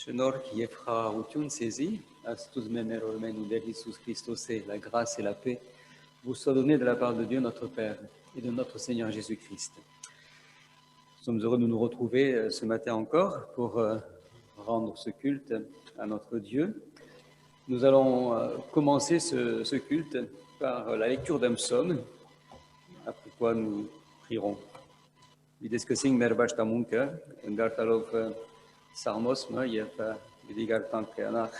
Շնորհք եւ խաղաղություն ցեզի, Աստծո մերորմեն ու Dère Iisus Christos, la grâce et la paix vous soient données de la part de Dieu notre Père et de notre Seigneur Jésus-Christ. Nous sommes heureux de nous retrouver ce matin encore pour rendre ce culte à notre Dieu. Nous allons commencer ce culte par la lecture d'un psaume, après quoi nous prierons. Vedeți că sing merbașta muncă, în gartalov Psalmos, եւ դիգար տանքանախ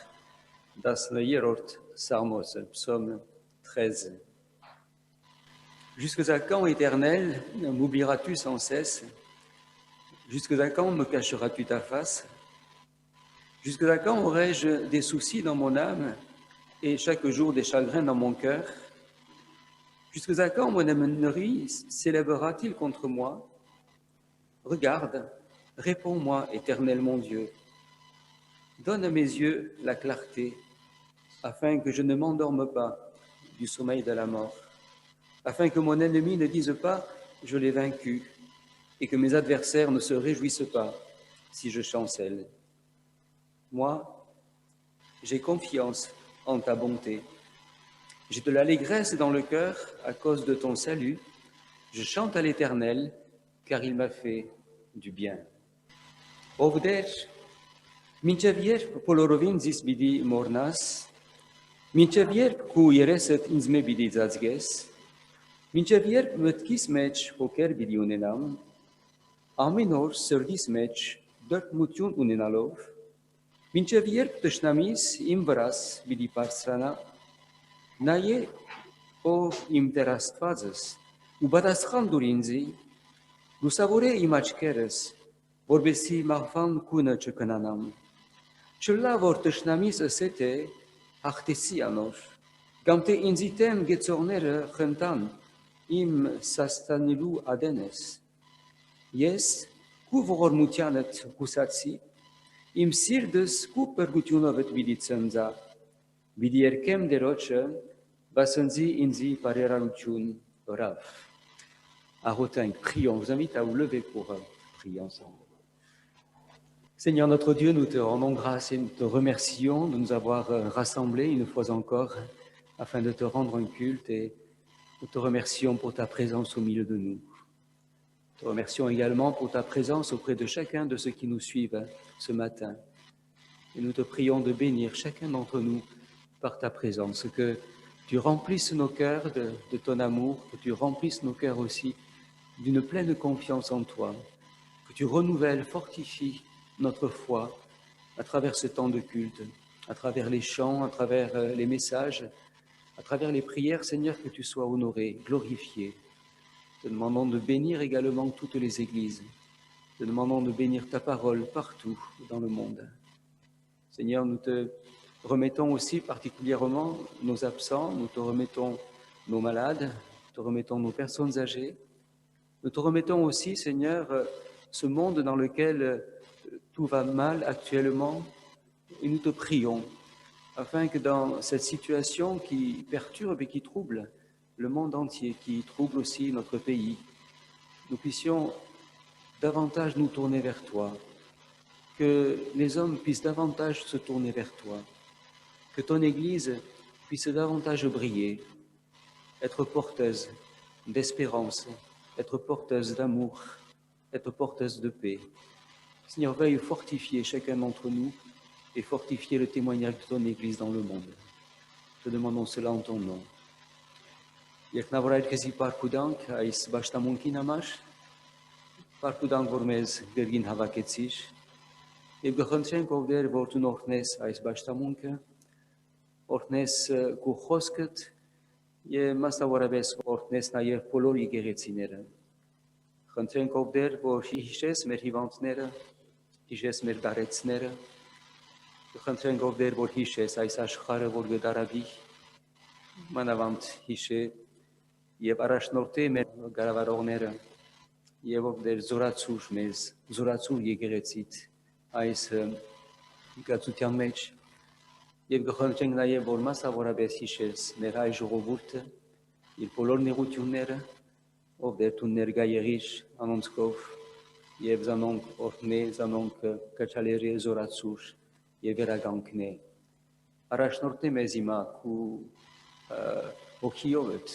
10-րդ Psalmos, psaume 13. Jusqu'à quand, Éternel, m'oublieras-tu sans cesse? Jusqu'à quand me cacheras-tu ta face? Jusqu'à quand aurai-je des soucis dans mon âme et chaque jour des chagrins dans mon cœur? Jusqu'à quand mon âme s'élèvera-t-il contre moi? Regarde, réponds-moi, Éternel mon Dieu. Donne à mes yeux la clarté, afin que je ne m'endorme pas du sommeil de la mort, afin que mon ennemi ne dise pas « je l'ai vaincu » et que mes adversaires ne se réjouissent pas si je chancelle. Moi, j'ai confiance en ta bonté. J'ai de l'allégresse dans le cœur à cause de ton salut. Je chante à l'Éternel, car il m'a fait du bien. Ով Դեր, մինչև երբ բոլորովին զիս պիտի մոռնաս, մինչև երբ քու երեսդ ինձ մե պիտի ծածկես, մինչև երբ մտքիս մեջ հոգեր պիտի ունենամ, ամեն օր սրտիս մեջ դրդմություն ունենալով, մինչև երբ թշնամիս իմ վրաս պիտի բարձրանա, նայե ով իմ Տեր Աստվածս ու պատասխան տուր ինձի, լուսավորե իմ աչքերս, որպեսզի մահվան քունը չկնանամ։ Չլա որ թշնամիս ասե թե հաղթեցի անոր, կամ թե ինձի դեմ գեցողները խնդան իմ սաստանելու ադենես։ Ես քու ողորմությանդ հուսացի, իմ սիրտս քու բրգությունով պիտի ցնծա, պիտի երգեմ Տերոջը, վասնզի ինձի բարերարություն վրավ։ Աղոթենք, prions, je vous invite à vous lever pour prier ensemble. Seigneur notre Dieu, nous te rendons grâce et nous te remercions de nous avoir rassemblés une fois encore afin de te rendre un culte et nous te remercions pour ta présence au milieu de nous. Nous te remercions également pour ta présence auprès de chacun de ceux qui nous suivent ce matin. Et nous te prions de bénir chacun d'entre nous par ta présence, que tu remplisses nos cœurs de ton amour, que tu remplisses nos cœurs aussi d'une pleine confiance en toi, que tu renouvelles, fortifies notre foi à travers ce temps de culte, à travers les chants, à travers les messages, à travers les prières, Seigneur, que tu sois honoré, glorifié. Te demandons de bénir également toutes les églises. Te demandons de bénir ta parole partout dans le monde. Seigneur, nous te remettons aussi particulièrement nos absents, nous te remettons nos malades, nous te remettons nos personnes âgées. Nous te remettons aussi, Seigneur, ce monde dans lequel tout va mal actuellement et nous te prions afin que dans cette situation qui perturbe et qui trouble le monde entier, qui trouble aussi notre pays, nous puissions davantage nous tourner vers toi, que les hommes puissent davantage se tourner vers toi, que ton Église puisse davantage briller, être porteuse d'espérance, être porteuse d'amour, être porteuse de paix. Seigneur, veuille fortifier chacun d'entre nous et fortifier le témoignage de ton Église dans le monde. Te demandons cela en ton nom. Երկնավորայր քեզի պարքուդանք այս բաշտամունքին համար, պարքուդանք, որ մեզ գերգին հավաքեցիր, եւ գխնդրենք ով դեր, որ դու օրհնես այս բաշտամունքը, օրհնես քո խոսքդ եւ մասնավորապես օրհնես նաեւ բոլոր եկեղեցիները։ Խնդրենք ով դեր, որ հիշես մեր հիվանդները, հիշես մեր դարեցները, խնդրենք ով դեր, որ հիշես այս աշխարհը, որ գդարավի, մանավանդ հիշե եւ առաջնորդե մեր գարավարողները եւ ով դեր զորացուր մեզ, զորացուր եկեղեցիդ այս գացության մեջ եւ գխնդրենք նաեւ որ մասնավորապես հիշես մեր հայ ժողովուրդը իր բոլոր նեղությունները, ով դեր դու ներկա եղիր անոնցքով եւ զանոնք օրհնե, զանոնք կչալերի զորացուր եւ վերագանքնե առաջնորդե մեզ հիմա քու ոգիովդ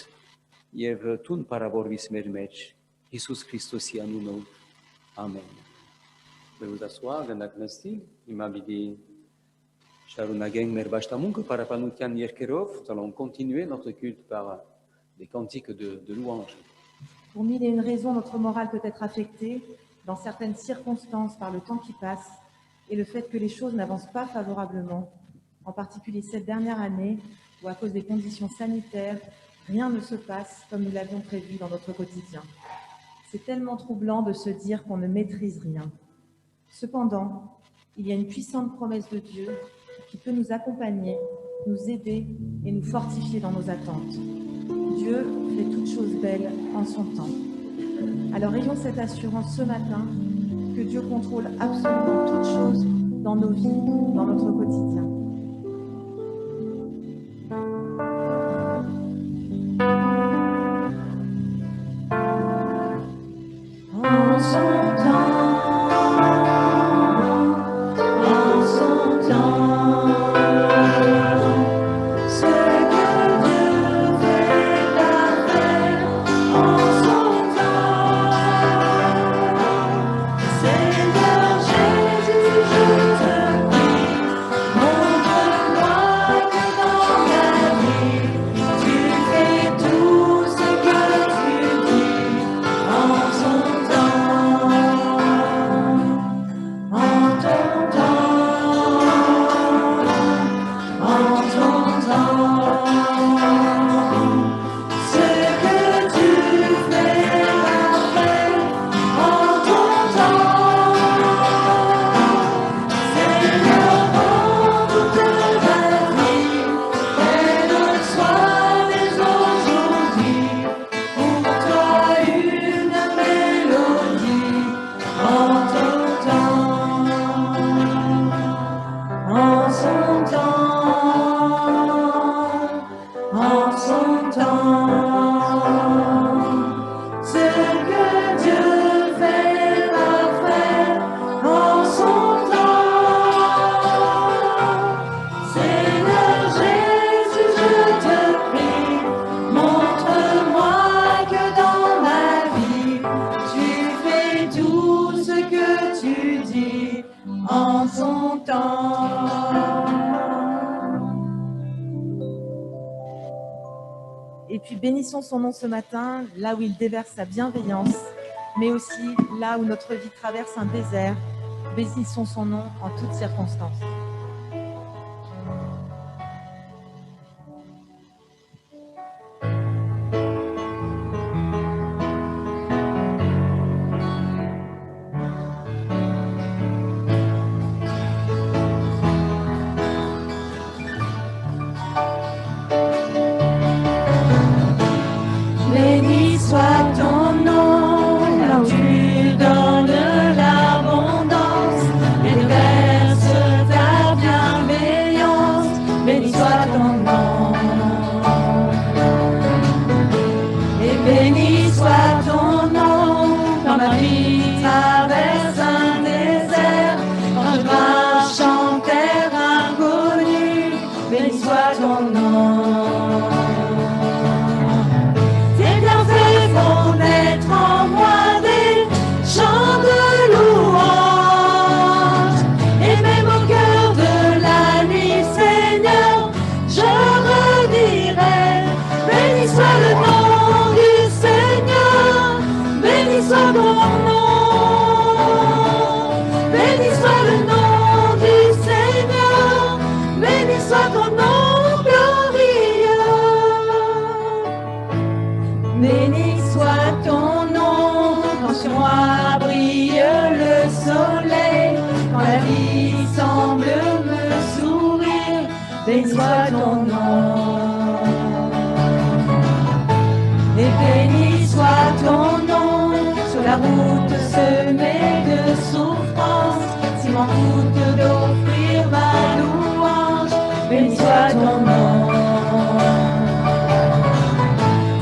եւ տուն բարավորվիս մեր մեջ Հիսուս Քրիստոսի անունով ամեն Բերուզասուա գնդակնստի հիմա բիդի շարունակենք մեր ճաշտամունքը պարապանության երկերով nous allons continuer notre culte par des cantiques de louange. Pour mille et une raisons, notre morale peut être affectée dans certaines circonstances par le temps qui passe et le fait que les choses n'avancent pas favorablement, en particulier cette dernière année où à cause des conditions sanitaires, rien ne se passe comme nous l'avions prévu dans notre quotidien. C'est tellement troublant de se dire qu'on ne maîtrise rien. Cependant, il y a une puissante promesse de Dieu qui peut nous accompagner, nous aider et nous fortifier dans nos attentes. Dieu fait toutes choses belles en son temps. Alors ayons cette assurance ce matin que Dieu contrôle absolument toutes choses dans nos vies, dans notre quotidien. En son temps, Et puis bénissons son nom ce matin, là où il déverse sa bienveillance, mais aussi là où notre vie traverse un désert. Bénissons son nom en toutes circonstances. Béni soit ton nom, et béni soit ton nom sur la route semée de souffrance. Si m'en coûte d'offrir ma louange, béni soit ton nom.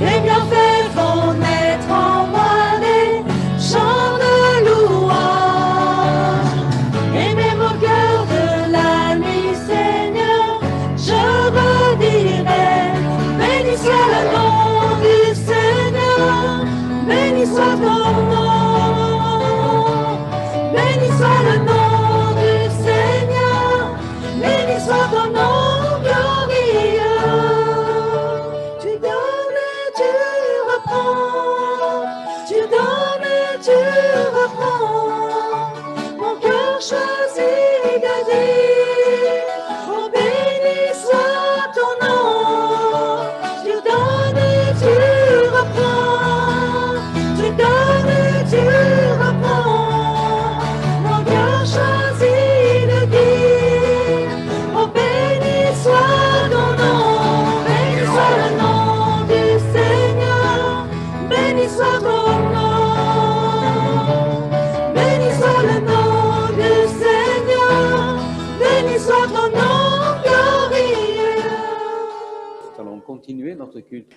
Tes bienfaits font naître en moi des chants de louange, et même au cœur de la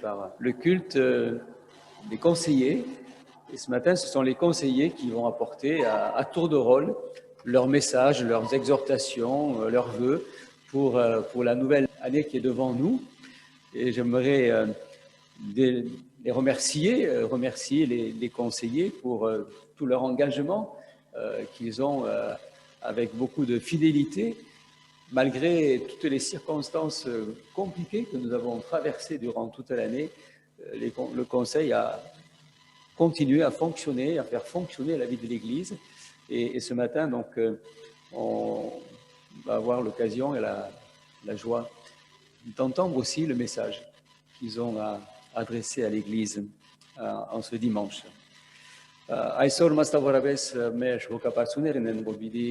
par le culte des conseillers. Et ce matin, ce sont les conseillers qui vont apporter à tour de rôle leurs messages, leurs exhortations, leurs vœux pour la nouvelle année qui est devant nous. Et j'aimerais les remercier les conseillers pour tout leur engagement qu'ils ont avec beaucoup de fidélité, malgré toutes les circonstances compliquées que nous avons traversées durant toute l'année. Le Conseil a continué à fonctionner, à faire fonctionner la vie de l'Église. Et ce matin, donc, on va avoir l'occasion et la joie d'entendre aussi le message qu'ils ont adressé à l'Église en ce dimanche. Այսօր մասնավորապես մեր հոգապարծուներն են, որ պիտի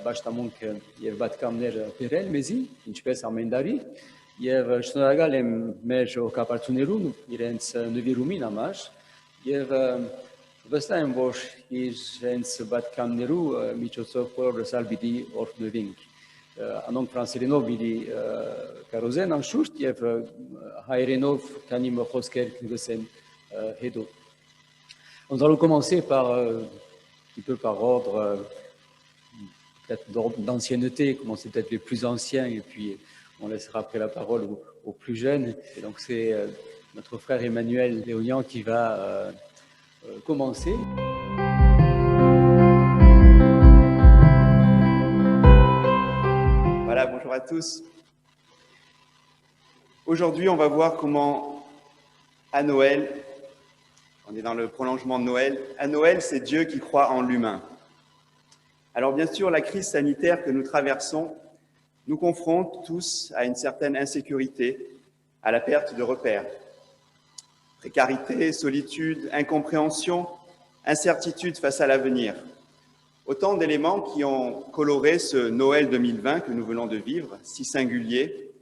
պաշտամունք եւ պատկամներ բերել մեզի, ինչպես ամեն տարի, եւ շնորհակալ եմ մեր հոգապարծուներուն իրենց նվիրումին համար եւ վստահ եմ, որ իրենց պատկամներու միջոցով բոլոր լսալ պիտի օրհնվենք։ Անոնք ֆրանսերենով պիտի կարոզեն անշուշտ եւ հայերենով քանի խոսքեր կգսեն հետո։ Nous allons commencer par un petit peu par ordre peut-être d'ancienneté, commencer peut-être les plus anciens et puis on laissera après la parole aux plus jeunes. Et donc c'est notre frère Emmanuel Léonian qui va commencer. Voilà, bonjour à tous. Aujourd'hui, on va voir comment à Noël, on est dans le prolongement de Noël, à Noël, c'est Dieu qui croit en l'humain. Alors bien sûr, la crise sanitaire que nous traversons nous confronte tous à une certaine insécurité, à la perte de repères. Précarité, solitude, incompréhension, incertitude face à l'avenir. Autant d'éléments qui ont coloré ce Noël 2020 que nous venons de vivre, si singulier,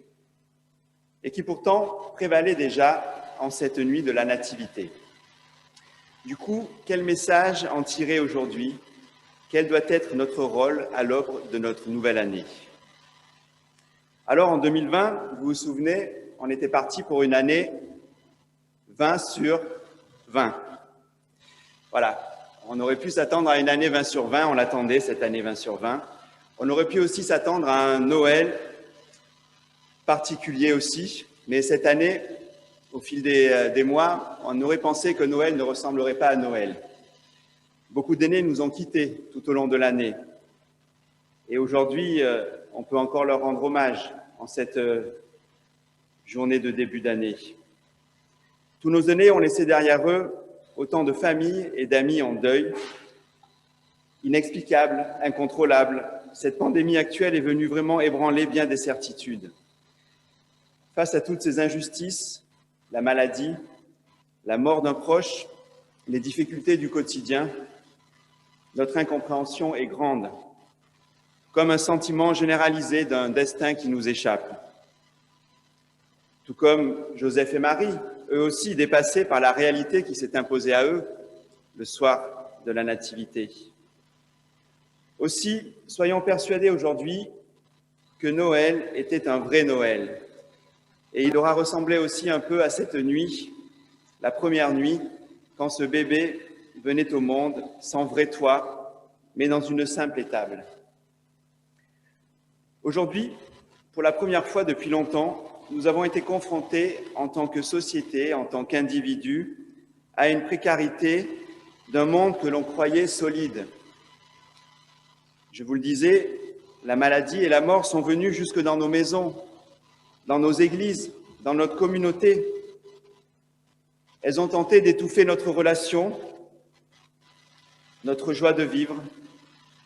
et qui pourtant prévalait déjà en cette nuit de la Nativité. Du coup, quel message en tirer aujourd'hui? Quel doit être notre rôle à l'aube de notre nouvelle année? Alors, en 2020, vous vous souvenez, on était parti pour une année 20 sur 20. Voilà, on aurait pu s'attendre à une année 20 sur 20, on l'attendait cette année 20 sur 20. On aurait pu aussi s'attendre à un Noël particulier aussi, mais cette année, au fil des mois, on aurait pensé que Noël ne ressemblerait pas à Noël. Beaucoup d'aînés nous ont quittés tout au long de l'année. Et aujourd'hui, on peut encore leur rendre hommage en cette journée de début d'année. Tous nos aînés ont laissé derrière eux autant de familles et d'amis en deuil. Inexplicable, incontrôlable, cette pandémie actuelle est venue vraiment ébranler bien des certitudes. Face à toutes ces injustices, la maladie, la mort d'un proche, les difficultés du quotidien, notre incompréhension est grande, comme un sentiment généralisé d'un destin qui nous échappe. Tout comme Joseph et Marie, eux aussi dépassés par la réalité qui s'est imposée à eux le soir de la Nativité. Aussi, soyons persuadés aujourd'hui que Noël était un vrai Noël. Et il aura ressemblé aussi un peu à cette nuit, la première nuit, quand ce bébé venait au monde sans vrai toit, mais dans une simple étable. Aujourd'hui, pour la première fois depuis longtemps, nous avons été confrontés en tant que société, en tant qu'individus, à une précarité d'un monde que l'on croyait solide. Je vous le disais, la maladie et la mort sont venues jusque dans nos maisons, dans nos églises, dans notre communauté. Elles ont tenté d'étouffer notre relation, notre joie de vivre.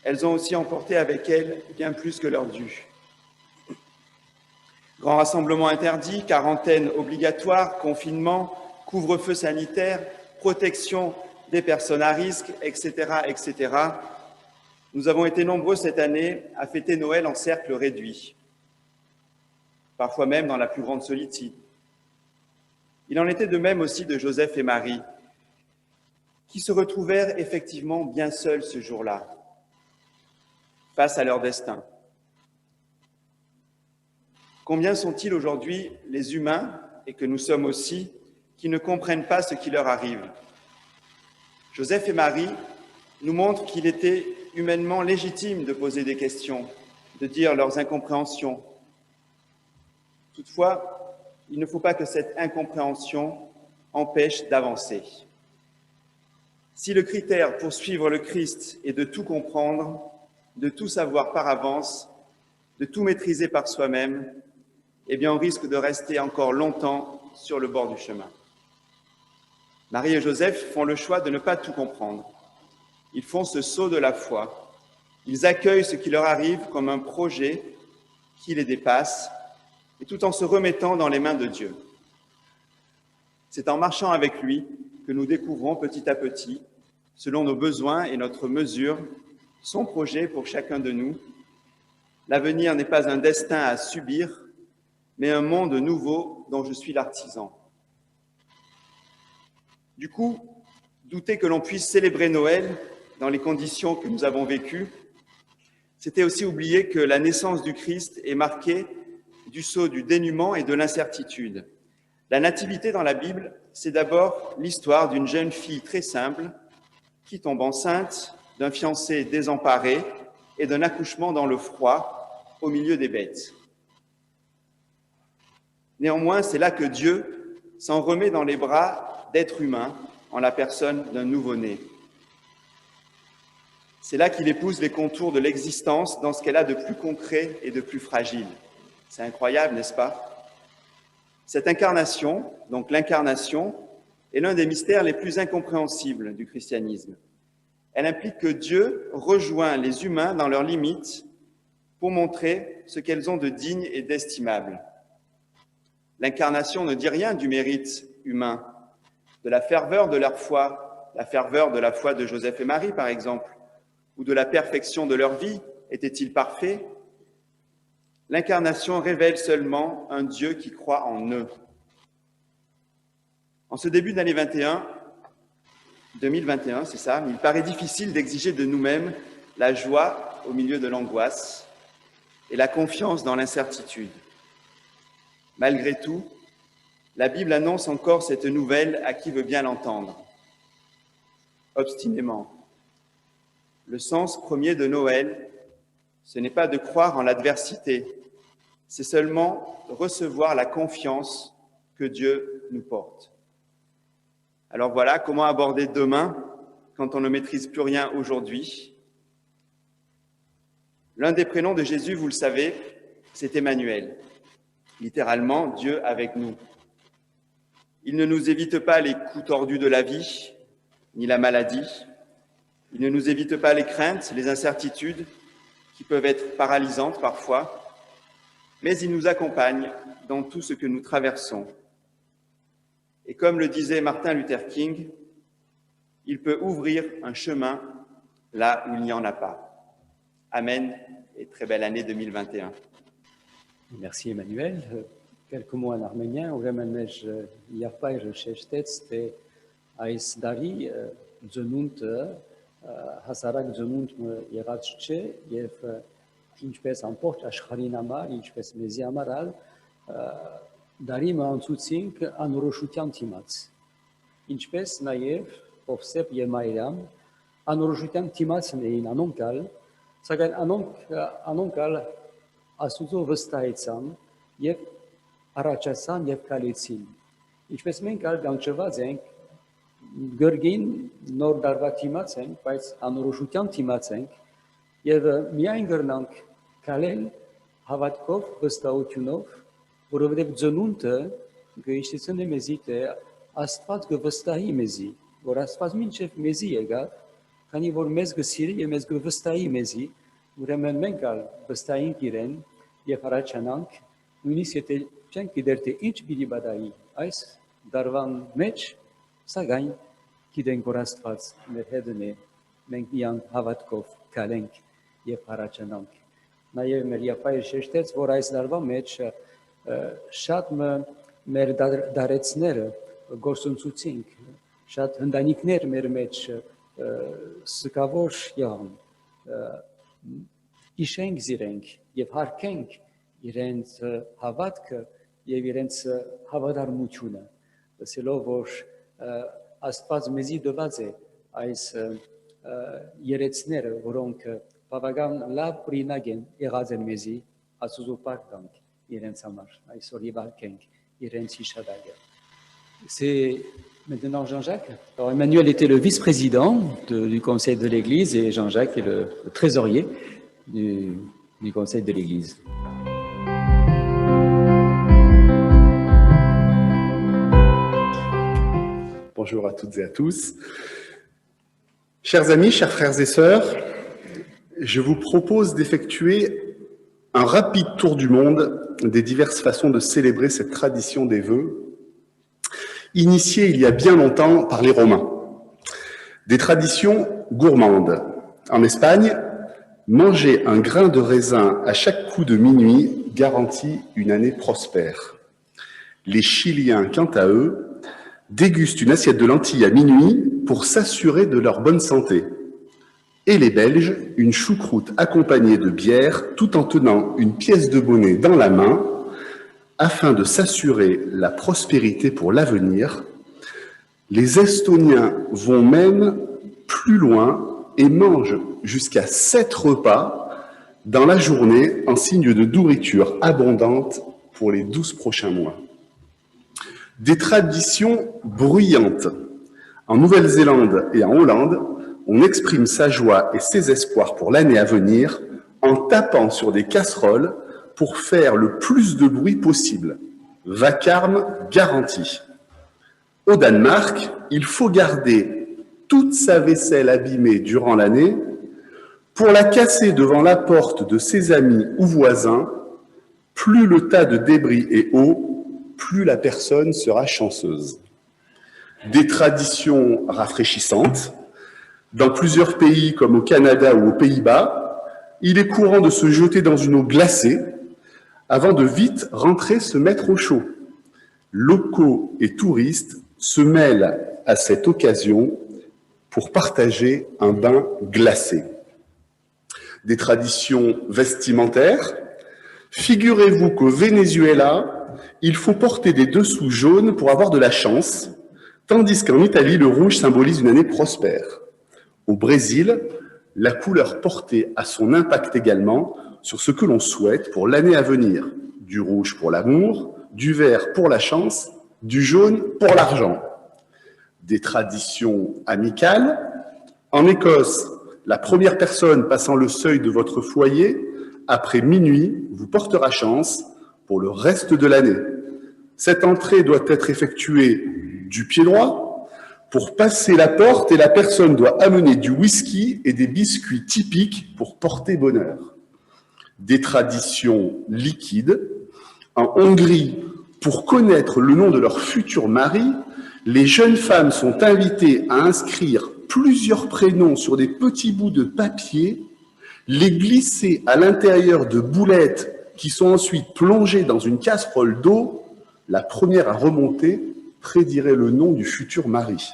Elles ont aussi emporté avec elles bien plus que leur dû. Grands rassemblements interdits, quarantaine obligatoire, confinement, couvre-feu sanitaire, protection des personnes à risque, etc., etc. Nous avons été nombreux cette année à fêter Noël en cercle réduit, parfois même dans la plus grande solitude. Il en était de même aussi de Joseph et Marie, qui se retrouvèrent effectivement bien seuls ce jour-là, face à leur destin. Combien sont-ils aujourd'hui les humains et que nous sommes aussi, qui ne comprennent pas ce qui leur arrive. Joseph et Marie nous montrent qu'il était humainement légitime de poser des questions, de dire leurs incompréhensions. Toutefois, il ne faut pas que cette incompréhension empêche d'avancer. Si le critère pour suivre le Christ est de tout comprendre, de tout savoir par avance, de tout maîtriser par soi-même, eh bien on risque de rester encore longtemps sur le bord du chemin. Marie et Joseph font le choix de ne pas tout comprendre. Ils font ce saut de la foi. Ils accueillent ce qui leur arrive comme un projet qui les dépasse, et tout en se remettant dans les mains de Dieu. C'est en marchant avec lui que nous découvrons petit à petit, selon nos besoins et notre mesure, son projet pour chacun de nous. L'avenir n'est pas un destin à subir, mais un monde nouveau dont je suis l'artisan. Du coup, douter que l'on puisse célébrer Noël dans les conditions que nous avons vécues, c'était aussi oublier que la naissance du Christ est marquée du sceau du dénuement et de l'incertitude. La nativité dans la Bible, c'est d'abord l'histoire d'une jeune fille très simple qui tombe enceinte, d'un fiancé désemparé et d'un accouchement dans le froid au milieu des bêtes. Néanmoins, c'est là que Dieu s'en remet dans les bras d'êtres humains en la personne d'un nouveau-né. C'est là qu'il épouse les contours de l'existence dans ce qu'elle a de plus concret et de plus fragile. C'est incroyable, n'est-ce pas? Cette incarnation, donc l'incarnation, est l'un des mystères les plus incompréhensibles du christianisme. Elle implique que Dieu rejoint les humains dans leurs limites pour montrer ce qu'elles ont de digne et d'estimable. L'incarnation ne dit rien du mérite humain, de la ferveur de leur foi, la ferveur de la foi de Joseph et Marie, par exemple, ou de la perfection de leur vie. Étaient-ils parfaits? L'incarnation révèle seulement un Dieu qui croit en eux. En ce début d'année 2021, c'est ça, il paraît difficile d'exiger de nous-mêmes la joie au milieu de l'angoisse et la confiance dans l'incertitude. Malgré tout, la Bible annonce encore cette nouvelle à qui veut bien l'entendre. Obstinément. Le sens premier de Noël, ce n'est pas de croire en l'adversité, c'est seulement recevoir la confiance que Dieu nous porte. Alors voilà, comment aborder demain quand on ne maîtrise plus rien aujourd'hui? L'un des prénoms de Jésus, vous le savez, c'est Emmanuel, littéralement Dieu avec nous. Il ne nous évite pas les coups tordus de la vie, ni la maladie. Il ne nous évite pas les craintes, les incertitudes, qui peuvent être paralysantes parfois, mais il nous accompagne dans tout ce que nous traversons. Et comme le disait Martin Luther King, il peut ouvrir un chemin là où il n'y en a pas. Amen et très belle année 2021. Merci Emmanuel. Quelques mots en arménien. Ուրեմն մեր եղբայրը շեշտեց, թե այս դարի ծնունդը հասարակ ծնունդ եղած չէ եւ ինչպես ամբողջ աշխարհին համար, ինչպես մեզի համար դարի մանցուցինք անորոշության դիմաց։ Ինչպես նաեւ Պովսեփ եւ Մարիամ անորոշության դիմացն էին անոնքալ, սակայն անոնքալ Աստուծո վստահեցան եւ առաջացան եւ կալեցին։ Ինչպես մենք կանչված ենք գրգին նոր դարվա դիմաց ենք, բայց անորոշության դիմաց ենք եւ միայն գրնանք կալել հավատքով, վստահությունով, որովհետեւ ծնունդը գիշեցնե մեզի թե Աստված կվստահի մեզի, որ Աստված մինչև մեզի եկավ, քանի որ մեզ կսիրի եւ մեզ կվստահի մեզի, ուրեմն մենք վստահենք իրեն եւ առաջանանք, նույնիսկ եթե չենք գիտեր թե ինչ պիտի բադայի այս դարվան մեջ, սակայն գիտենք որ Աստված մեր հետն է, մենք միան հավատքով կալենք եւ առաջանանք։ Նաեւ մեր եղբայրը շեշտեց, որ այս դարվա մեջ շատ մեր դարեցները գործունեությունք, շատ հնդանիկներ մեր մեջ սկավոր եղան, իշենք զիրենք եւ հարկենք իրենց հավատքը եւ իրենց հավատարմությունը։ Լսելով, որ Աստված մեզի տված է այս երեցները, որոնք բավական լավ օրինակ են եղած են մեզի, Աստծո պարտանք իրենց համար, այսօր եւ արկենք իրենց հիշադակը։ C'est maintenant Jean-Jacques. Alors Emmanuel était le vice-président du Conseil de l'Église et Jean-Jacques est le trésorier du Conseil de l'Église. Bonjour à toutes et à tous. Chers amis, chers frères et sœurs, je vous propose d'effectuer un rapide tour du monde des diverses façons de célébrer cette tradition des vœux, initiée il y a bien longtemps par les Romains. Des traditions gourmandes. En Espagne, manger un grain de raisin à chaque coup de minuit garantit une année prospère. Les Chiliens, quant à eux, dégustent une assiette de lentilles à minuit pour s'assurer de leur bonne santé. Et les Belges, une choucroute accompagnée de bière tout en tenant une pièce de monnaie dans la main afin de s'assurer la prospérité pour l'avenir. Les Estoniens vont même plus loin et mangent jusqu'à 7 repas dans la journée en signe de nourriture abondante pour les 12 prochains mois. Des traditions bruyantes. En Nouvelle-Zélande et en Hollande, on exprime sa joie et ses espoirs pour l'année à venir en tapant sur des casseroles pour faire le plus de bruit possible. Vacarme garanti. Au Danemark, il faut garder toute sa vaisselle abîmée durant l'année pour la casser devant la porte de ses amis ou voisins. Plus le tas de débris est haut, plus la personne sera chanceuse. Des traditions rafraîchissantes. Dans plusieurs pays comme au Canada ou aux Pays-Bas, il est courant de se jeter dans une eau glacée avant de vite rentrer se mettre au chaud. Locaux et touristes se mêlent à cette occasion pour partager un bain glacé. Des traditions vestimentaires. Figurez-vous qu'au Venezuela, il faut porter des dessous jaunes pour avoir de la chance, tandis qu'en Italie, le rouge symbolise une année prospère. Au Brésil, la couleur portée a son impact également sur ce que l'on souhaite pour l'année à venir. Du rouge pour l'amour, du vert pour la chance, du jaune pour l'argent. Des traditions amicales. En Écosse, la première personne passant le seuil de votre foyer, après minuit, vous portera chance pour le reste de l'année. Cette entrée doit être effectuée du pied droit. Pour passer la porte, et la personne doit amener du whisky et des biscuits typiques pour porter bonheur. Des traditions liquides. En Hongrie, pour connaître le nom de leur futur mari, les jeunes femmes sont invitées à inscrire plusieurs prénoms sur des petits bouts de papier, les glisser à l'intérieur de boulettes qui sont ensuite plongées dans une casserole d'eau. La première à remonter prédirait le nom du futur mari.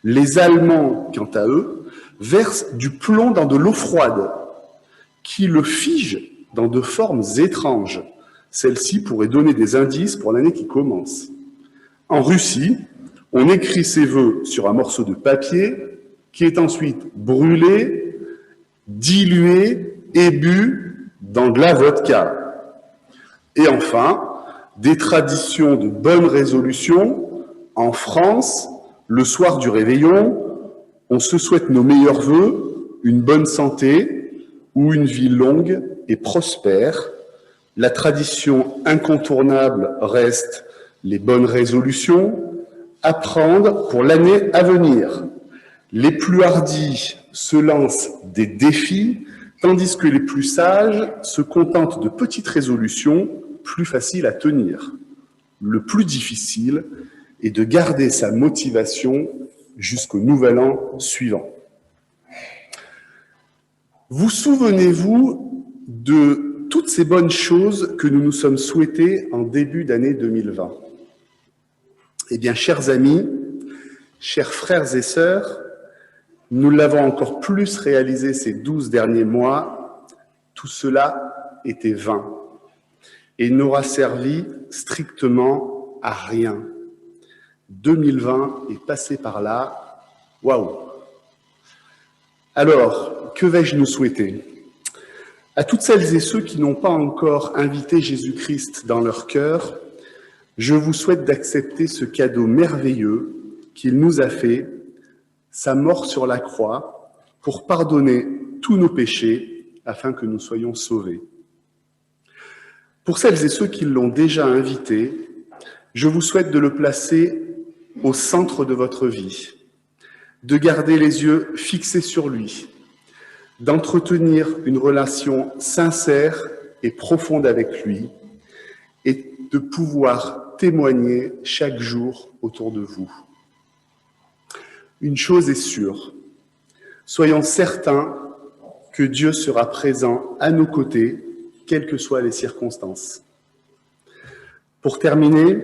Les Allemands, quant à eux, versent du plomb dans de l'eau froide, qui le fige dans de formes étranges. Celle-ci pourrait donner des indices pour l'année qui commence. En Russie, on écrit ses vœux sur un morceau de papier qui est ensuite brûlé, dilué et bu dans de la vodka. Et enfin, des traditions de bonnes résolutions. En France, le soir du réveillon, on se souhaite nos meilleurs vœux, une bonne santé ou une vie longue et prospère. La tradition incontournable reste les bonnes résolutions, à prendre pour l'année à venir. Les plus hardis se lancent des défis, tandis que les plus sages se contentent de petites résolutions plus faciles à tenir. Le plus difficile est de garder sa motivation jusqu'au nouvel an suivant. Vous souvenez-vous de toutes ces bonnes choses que nous nous sommes souhaitées en début d'année 2020? Eh bien, chers amis, chers frères et sœurs, nous l'avons encore plus réalisé ces 12 derniers mois. Tout cela était vain. et n'aura servi strictement à rien. 2020 est passé par là. Waouh! Alors, que vais-je nous souhaiter? À toutes celles et ceux qui n'ont pas encore invité Jésus-Christ dans leur cœur, je vous souhaite d'accepter ce cadeau merveilleux qu'il nous a fait, sa mort sur la croix, pour pardonner tous nos péchés afin que nous soyons sauvés. Pour celles et ceux qui l'ont déjà invité, je vous souhaite de le placer au centre de votre vie, de garder les yeux fixés sur lui, d'entretenir une relation sincère et profonde avec lui et de pouvoir témoigner chaque jour autour de vous. Une chose est sûre, soyons certains que Dieu sera présent à nos côtés, quelles que soient les circonstances. Pour terminer,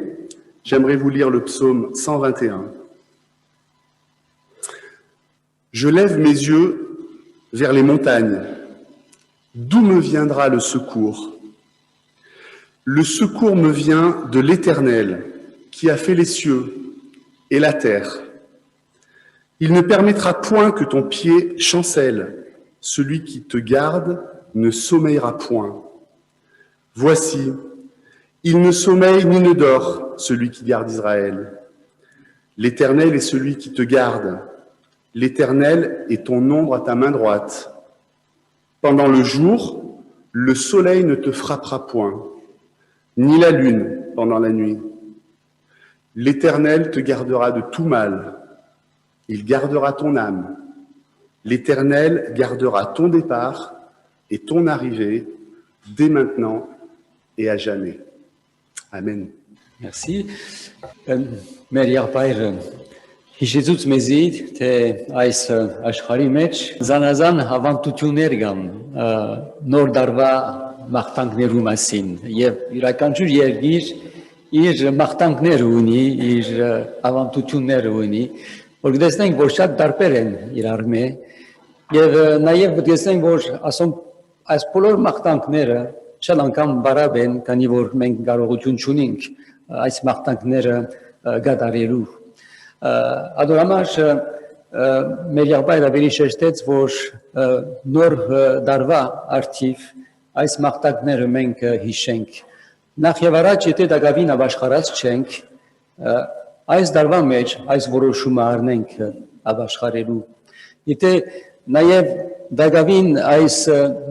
j'aimerais vous lire le psaume 121. Je lève mes yeux vers les montagnes. D'où me viendra le secours? Le secours me vient de l'Éternel, qui a fait les cieux et la terre. Il ne permettra point que ton pied chancelle. Celui qui te garde ne sommeillera point. Voici, il ne sommeille ni ne dort, celui qui garde Israël. L'Éternel est celui qui te garde. L'Éternel est ton ombre à ta main droite. Pendant le jour, le soleil ne te frappera point, ni la lune pendant la nuit. L'Éternel te gardera de tout mal. Il gardera ton âme. L'Éternel gardera ton départ et ton arrivée dès maintenant et à jamais. Amen. Merci. Մեր եղբայրը հիշեցուց մեզի, թե այս աշխարհի մեջ զանազան հավանտություններ կան նոր դարվա մաղթանքներու մասին եւ յուրաքանչյուր երկիր իր մաղթանքներ ունի, իր հավանտություններ ունի, որ գտեսնենք, որ շատ տարբեր են իրար մեջ եւ նաեւ գտեսնենք, որ այս բոլոր մաղթանքները շատ անգամ բարավ են, քանի որ մենք կարողություն չունենք այս մաղթանքները կատարելու։ Ադորամաշ մեր եղբայրը ավելի շեշտեց, որ նոր դարվա արդիվ այս մաղթանքները մենք հիշենք։ Նախ եւ առաջ, եթե դակավին ապաշխարած չենք, այս դարվա մեջ այս որոշումը առնենք ապաշխարելու։ Եթե նաեւ դակավին այս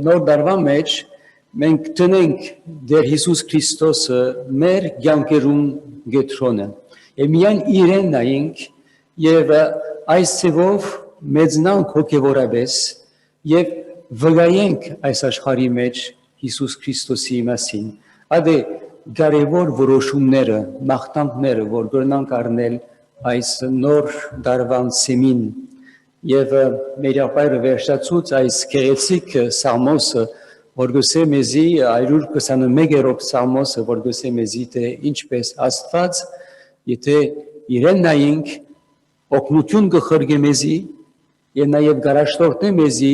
նոր դարվա մեջ մենք տնենք Տեր Հիսուս Քրիստոսը մեր կյանքերում գետրոնը, եւ միայն իրեն նայենք եւ այս ծևով մեծնանք հոգեվորապես եւ վկայենք այս աշխարհի մեջ Հիսուս Քրիստոսի մասին։ Ադե կարևոր որոշումները, մաղթանքները, որ կրնանք առնել այս նոր դարվան սեմին եւ մեր եղբայրը վերջացուց այս գեղեցիկ սաղմոսը, որ գսե մեզի 121-րդ սաղմոսը, որ գսե մեզի թե ինչպես Աստված, եթե իրեն նայենք, օգնություն կխրգե մեզի եւ նաեւ գարաշտորտե մեզի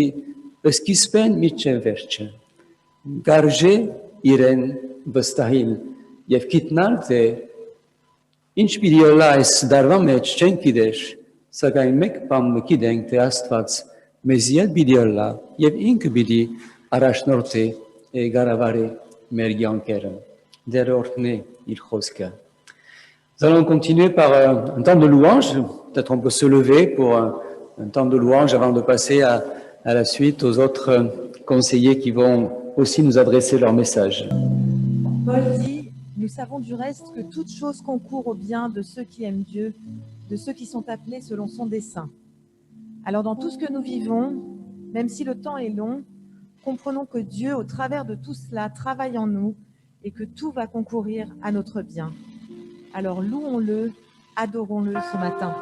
սկիզբեն միջև վերջը։ Գարժե իրեն վստահիլ եւ գիտնալ թե ինչ պիտի ելա այս դարվա մեջ չենք գիտեր, սակայն մեկ բան գիտենք, թե Աստված մեզի էլ պիտի ելա եւ ինքը պիտի առաջնորդի գարավարի մեր կյանքերը, դերորդնի իր խոսքը։ Nous allons continuer par un temps de louange. Peut-être on peut se lever pour un temps de louange avant de passer à la suite aux autres conseillers qui vont aussi nous adresser leur message. Paul dit, nous savons du reste que toute chose concourt au bien de ceux qui aiment Dieu, de ceux qui sont appelés selon son dessein. Alors dans tout ce que nous vivons, même si le temps est long, comprenons que Dieu, au travers de tout cela, travaille en nous et que tout va concourir à notre bien. Alors louons-le, adorons-le ce matin.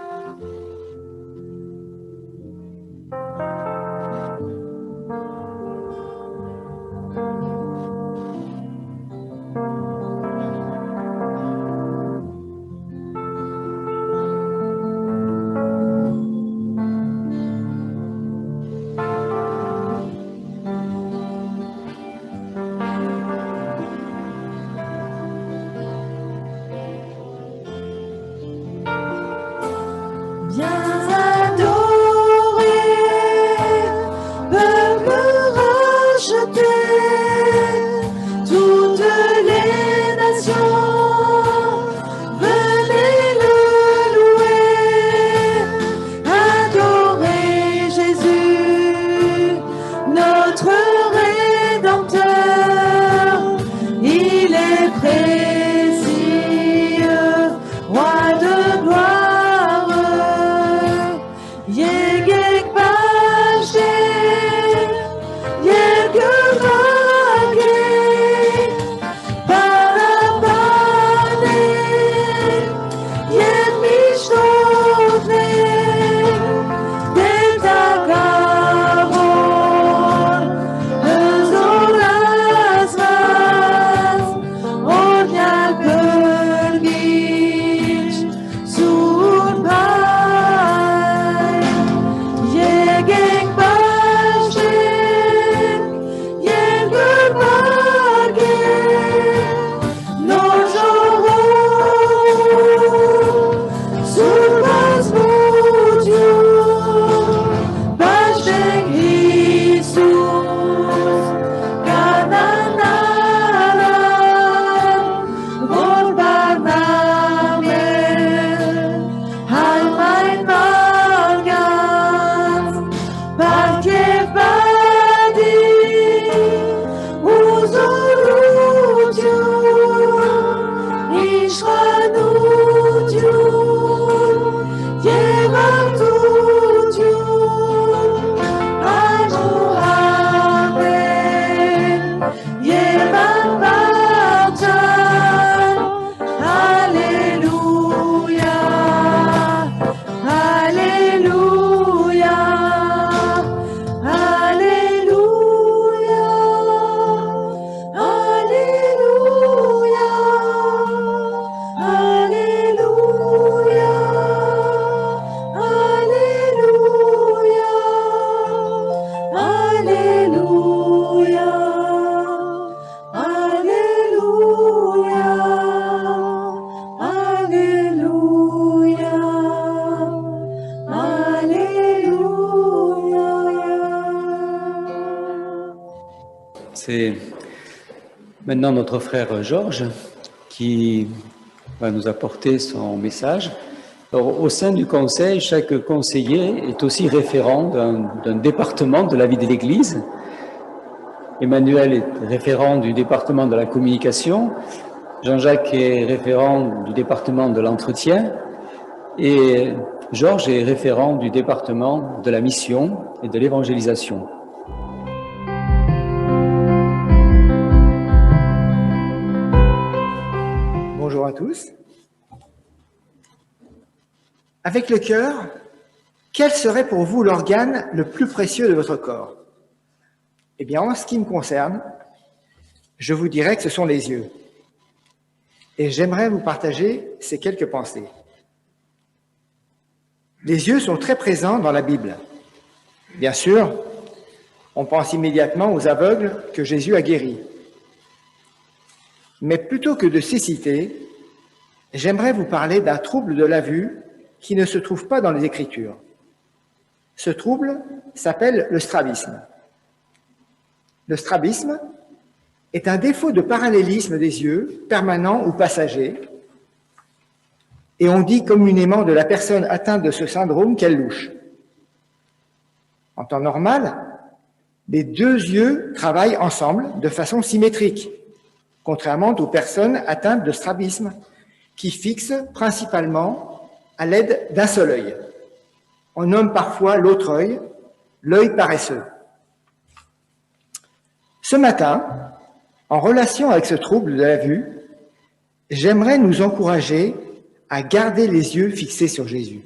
c'est maintenant notre frère Georges qui va nous apporter son message. Alors, au sein du conseil, chaque conseiller est aussi référent d'un département de la vie de l'Église. Emmanuel est référent du département de la communication, Jean-Jacques est référent du département de l'entretien et Georges est référent du département de la mission et de l'évangélisation. Bonjour à tous. Avec le cœur, quel serait pour vous l'organe le plus précieux de votre corps? Eh bien, en ce qui me concerne, je vous dirais que ce sont les yeux. Et j'aimerais vous partager ces quelques pensées. Les yeux sont très présents dans la Bible. Bien sûr, on pense immédiatement aux aveugles que Jésus a guéris. Mais plutôt que de ces citer, j'aimerais vous parler d'un trouble de la vue qui ne se trouve pas dans les Écritures. Ce trouble s'appelle le strabisme. Le strabisme est un défaut de parallélisme des yeux, permanent ou passager, et on dit communément de la personne atteinte de ce syndrome qu'elle louche. En temps normal, les deux yeux travaillent ensemble de façon symétrique, contrairement aux personnes atteintes de strabisme, qui fixent principalement à l'aide d'un seul œil. On nomme parfois l'autre œil l'œil paresseux. Ce matin, en relation avec ce trouble de la vue, j'aimerais nous encourager à garder les yeux fixés sur Jésus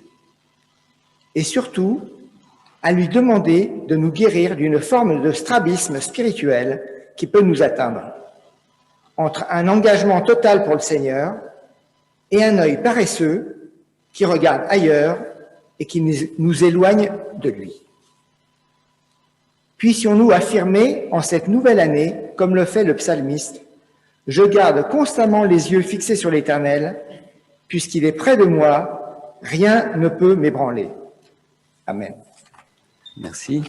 et surtout à lui demander de nous guérir d'une forme de strabisme spirituel qui peut nous atteindre, entre un engagement total pour le Seigneur et un œil paresseux qui regarde ailleurs et qui nous éloigne de lui. Puissions-nous affirmer en cette nouvelle année, comme le fait le psalmiste, « Je garde constamment les yeux fixés sur l'Éternel, puisqu'il est près de moi, rien ne peut m'ébranler. » Amen. Merci.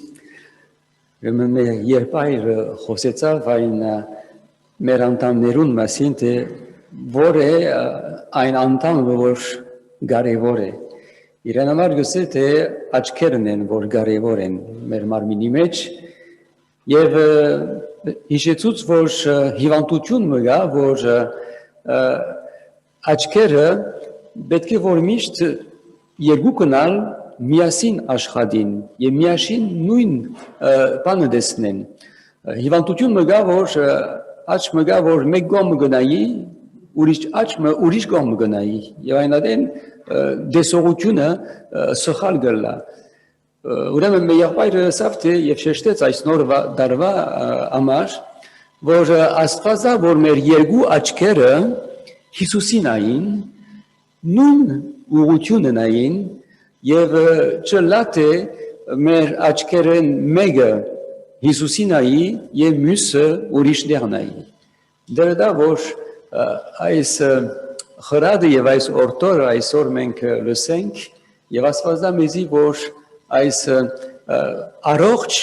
Խոսեցավ այն մեր անդամներուն մասին, թե որ է այն անդամը, որ կարևոր է։ Իրեն համար գսե թե աչքերն են, որ կարևոր են մեր մարմինի մեջ եւ հիշեցուց, որ հիվանդություն մը գա, որ աչքերը պետք է որ միշտ երկու կնալ միասին աշխատին եւ միասին նույն բանը տեսնեն։ Հիվանդություն մը գա, որ աչ մը գա, որ մեկ կողմ գնայի, ուրիշ աչ մը ուրիշ կողմ գնայի եւ այնադեն դեսողությունը սխալ գլա։ Ուրեմն մեր եղբայրը սավթե եւ շեշտեց այս նոր դարվա համար, որ Աստվածա, որ մեր երկու աչքերը Հիսուսին այն, նույն ուղղությունը այն եւ չլատ է մեր աչքերեն մեկը Հիսուսին այ եւ մյուսը ուրիշ դեղն այ։ Դրա որ այս խրադը եւ այս օրտորը այսօր մենք լսենք եւ Աստվածա մեզի որ այս առողջ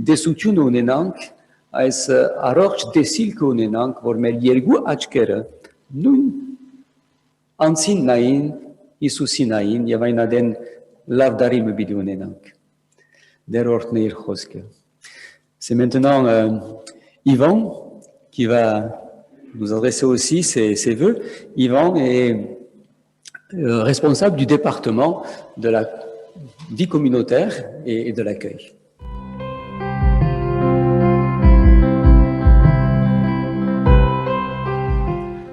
դեսություն ունենանք, այս առողջ դեսիլք ունենանք, որ մեր երկու աչքերը նույն անցին նային Հիսուսին այն եւ այնադեն լավ դարի մը պիտի ունենանք։ Դերորդն իր խոսքը։ C'est maintenant Yvan qui va nous adresser aussi ses vœux. Yvan est responsable du département de la vie communautaire et de l'accueil.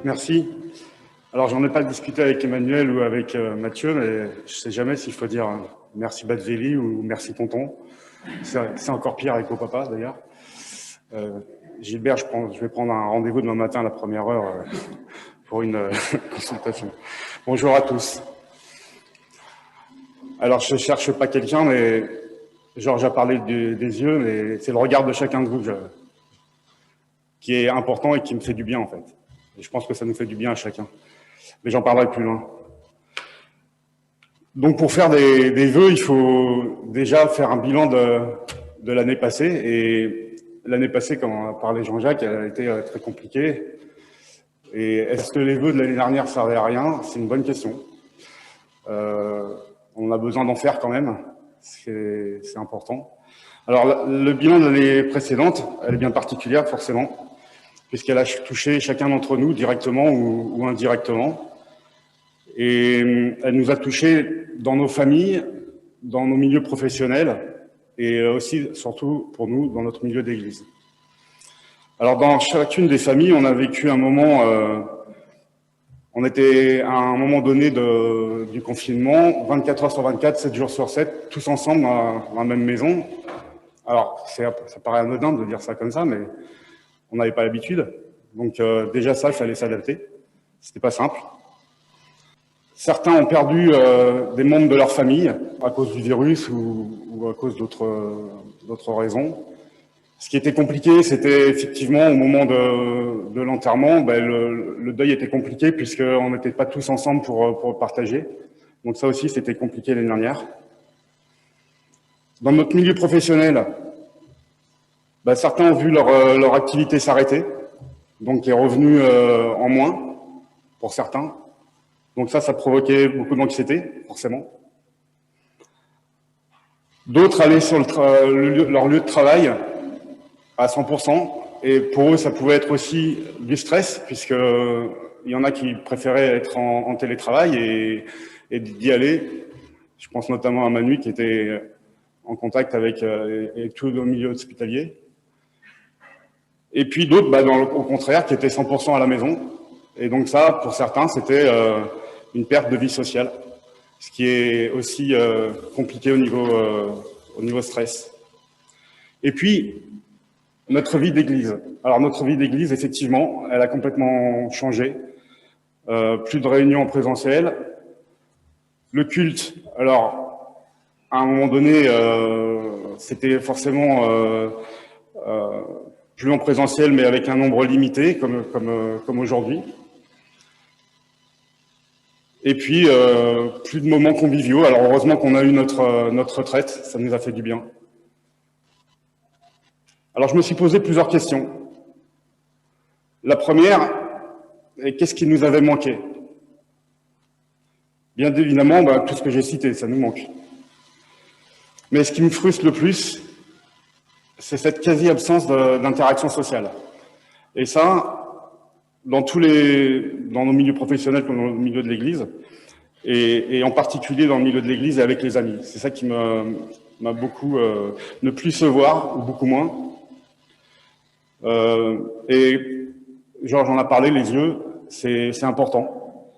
Merci. Alors, j'en ai pas discuté avec Emmanuel ou avec Mathieu, mais je sais jamais s'il faut dire merci Badveli ou merci tonton. C'est encore pire avec vos papas, d'ailleurs. Gilbert, je vais prendre un rendez-vous demain matin à la première heure pour une consultation. Bonjour à tous. Alors, je cherche pas quelqu'un, mais Georges a parlé des yeux, mais c'est le regard de chacun de vous qui est important et qui me fait du bien, en fait. Et je pense que ça nous fait du bien à chacun. Mais j'en parlerai plus loin. Donc, pour faire des vœux, il faut déjà faire un bilan de l'année passée. Et l'année passée, comme en a parlé Jean-Jacques, elle a été très compliquée. Et est-ce que les vœux de l'année dernière servaient à rien? C'est une bonne question. On a besoin d'en faire quand même, c'est important. Alors, le bilan de l'année précédente, elle est bien particulière forcément, puisqu'elle a touché chacun d'entre nous directement ou indirectement. Et elle nous a touchés dans nos familles, dans nos milieux professionnels, et aussi, surtout pour nous, dans notre milieu d'église. Alors, dans chacune des familles, on a vécu un moment, on était à un moment donné du confinement, 24 heures sur 24, 7 jours sur 7, tous ensemble dans la même maison. Alors, ça paraît anodin de dire ça comme ça, mais on n'avait pas l'habitude. Donc, déjà ça, il fallait s'adapter. C'était pas simple. Certains ont perdu des membres de leur famille à cause du virus ou à cause d'autres raisons. Ce qui était compliqué, c'était effectivement au moment de l'enterrement, le deuil était compliqué puisqu'on n'était pas tous ensemble pour partager. Donc ça aussi, c'était compliqué l'année dernière. Dans notre milieu professionnel, certains ont vu leur activité s'arrêter, donc est revenu en moins pour certains. Donc ça provoquait beaucoup d'anxiété, forcément. D'autres allaient sur leur lieu de travail à 100%, et pour eux, ça pouvait être aussi du stress, puisqu'il y en a qui préféraient être en télétravail et d'y aller. Je pense notamment à Manu qui était en contact avec tout le milieu hospitalier. Et puis d'autres, au contraire, qui étaient 100% à la maison. Et donc ça, pour certains, c'était une perte de vie sociale, ce qui est aussi compliqué au niveau stress. Et puis, notre vie d'église. Alors, notre vie d'église, effectivement, elle a complètement changé. Plus de réunions en présentiel. Le culte, alors, à un moment donné, c'était forcément plus en présentiel, mais avec un nombre limité, comme aujourd'hui. Et puis, plus de moments conviviaux. Alors, heureusement qu'on a eu notre retraite, ça nous a fait du bien. Alors, je me suis posé plusieurs questions. La première, qu'est-ce qui nous avait manqué? Bien évidemment, tout ce que j'ai cité, ça nous manque. Mais ce qui me frustre le plus, c'est cette quasi-absence d'interaction sociale. Et ça, dans nos milieux professionnels comme dans le milieu de l'Église, et en particulier dans le milieu de l'Église et avec les amis. C'est ça qui m'a beaucoup... ne plus se voir, ou beaucoup moins. Et Georges en a parlé, les yeux, c'est important.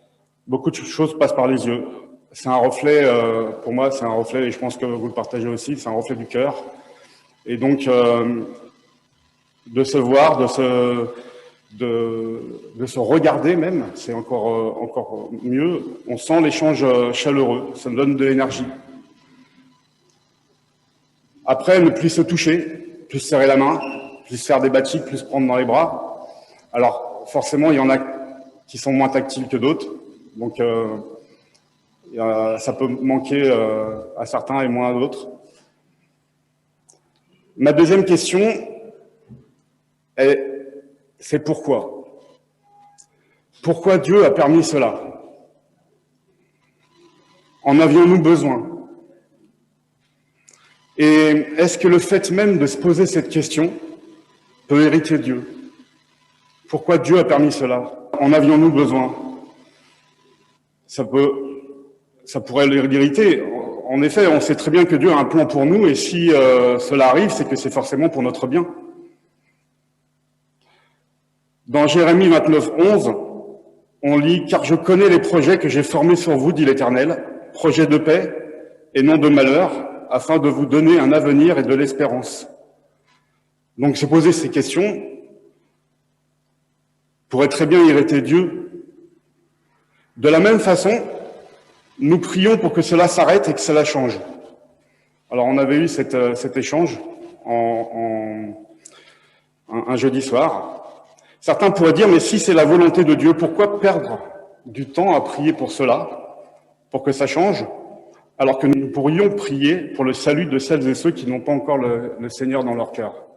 Beaucoup de choses passent par les yeux. C'est un reflet, pour moi, c'est un reflet, et je pense que vous le partagez aussi, c'est un reflet du cœur. Et donc, de se voir, de se regarder même, c'est encore mieux. On sent l'échange chaleureux, ça nous donne de l'énergie. Après, ne plus se toucher, plus se serrer la main, plus faire des batiks, plus se prendre dans les bras. Alors, forcément, il y en a qui sont moins tactiles que d'autres. Donc, ça peut manquer à certains et moins à d'autres. Ma deuxième question, c'est pourquoi? Pourquoi Dieu a permis cela? En avions-nous besoin? Et est-ce que le fait même de se poser cette question peut hériter Dieu? Pourquoi Dieu a permis cela? En avions-nous besoin? Ça pourrait l'hériter. En effet, on sait très bien que Dieu a un plan pour nous, et si cela arrive, c'est que c'est forcément pour notre bien. Dans Jérémie 29, 11, on lit « Car je connais les projets que j'ai formés sur vous, dit l'Éternel, projets de paix et non de malheur, afin de vous donner un avenir et de l'espérance. » Donc, se poser ces questions pourrait très bien hériter Dieu. De la même façon, nous prions pour que cela s'arrête et que cela change. Alors, on avait eu cet échange un jeudi soir. Certains pourraient dire, mais si c'est la volonté de Dieu, pourquoi perdre du temps à prier pour cela, pour que ça change, alors que nous pourrions prier pour le salut de celles et ceux qui n'ont pas encore le Seigneur dans leur cœur?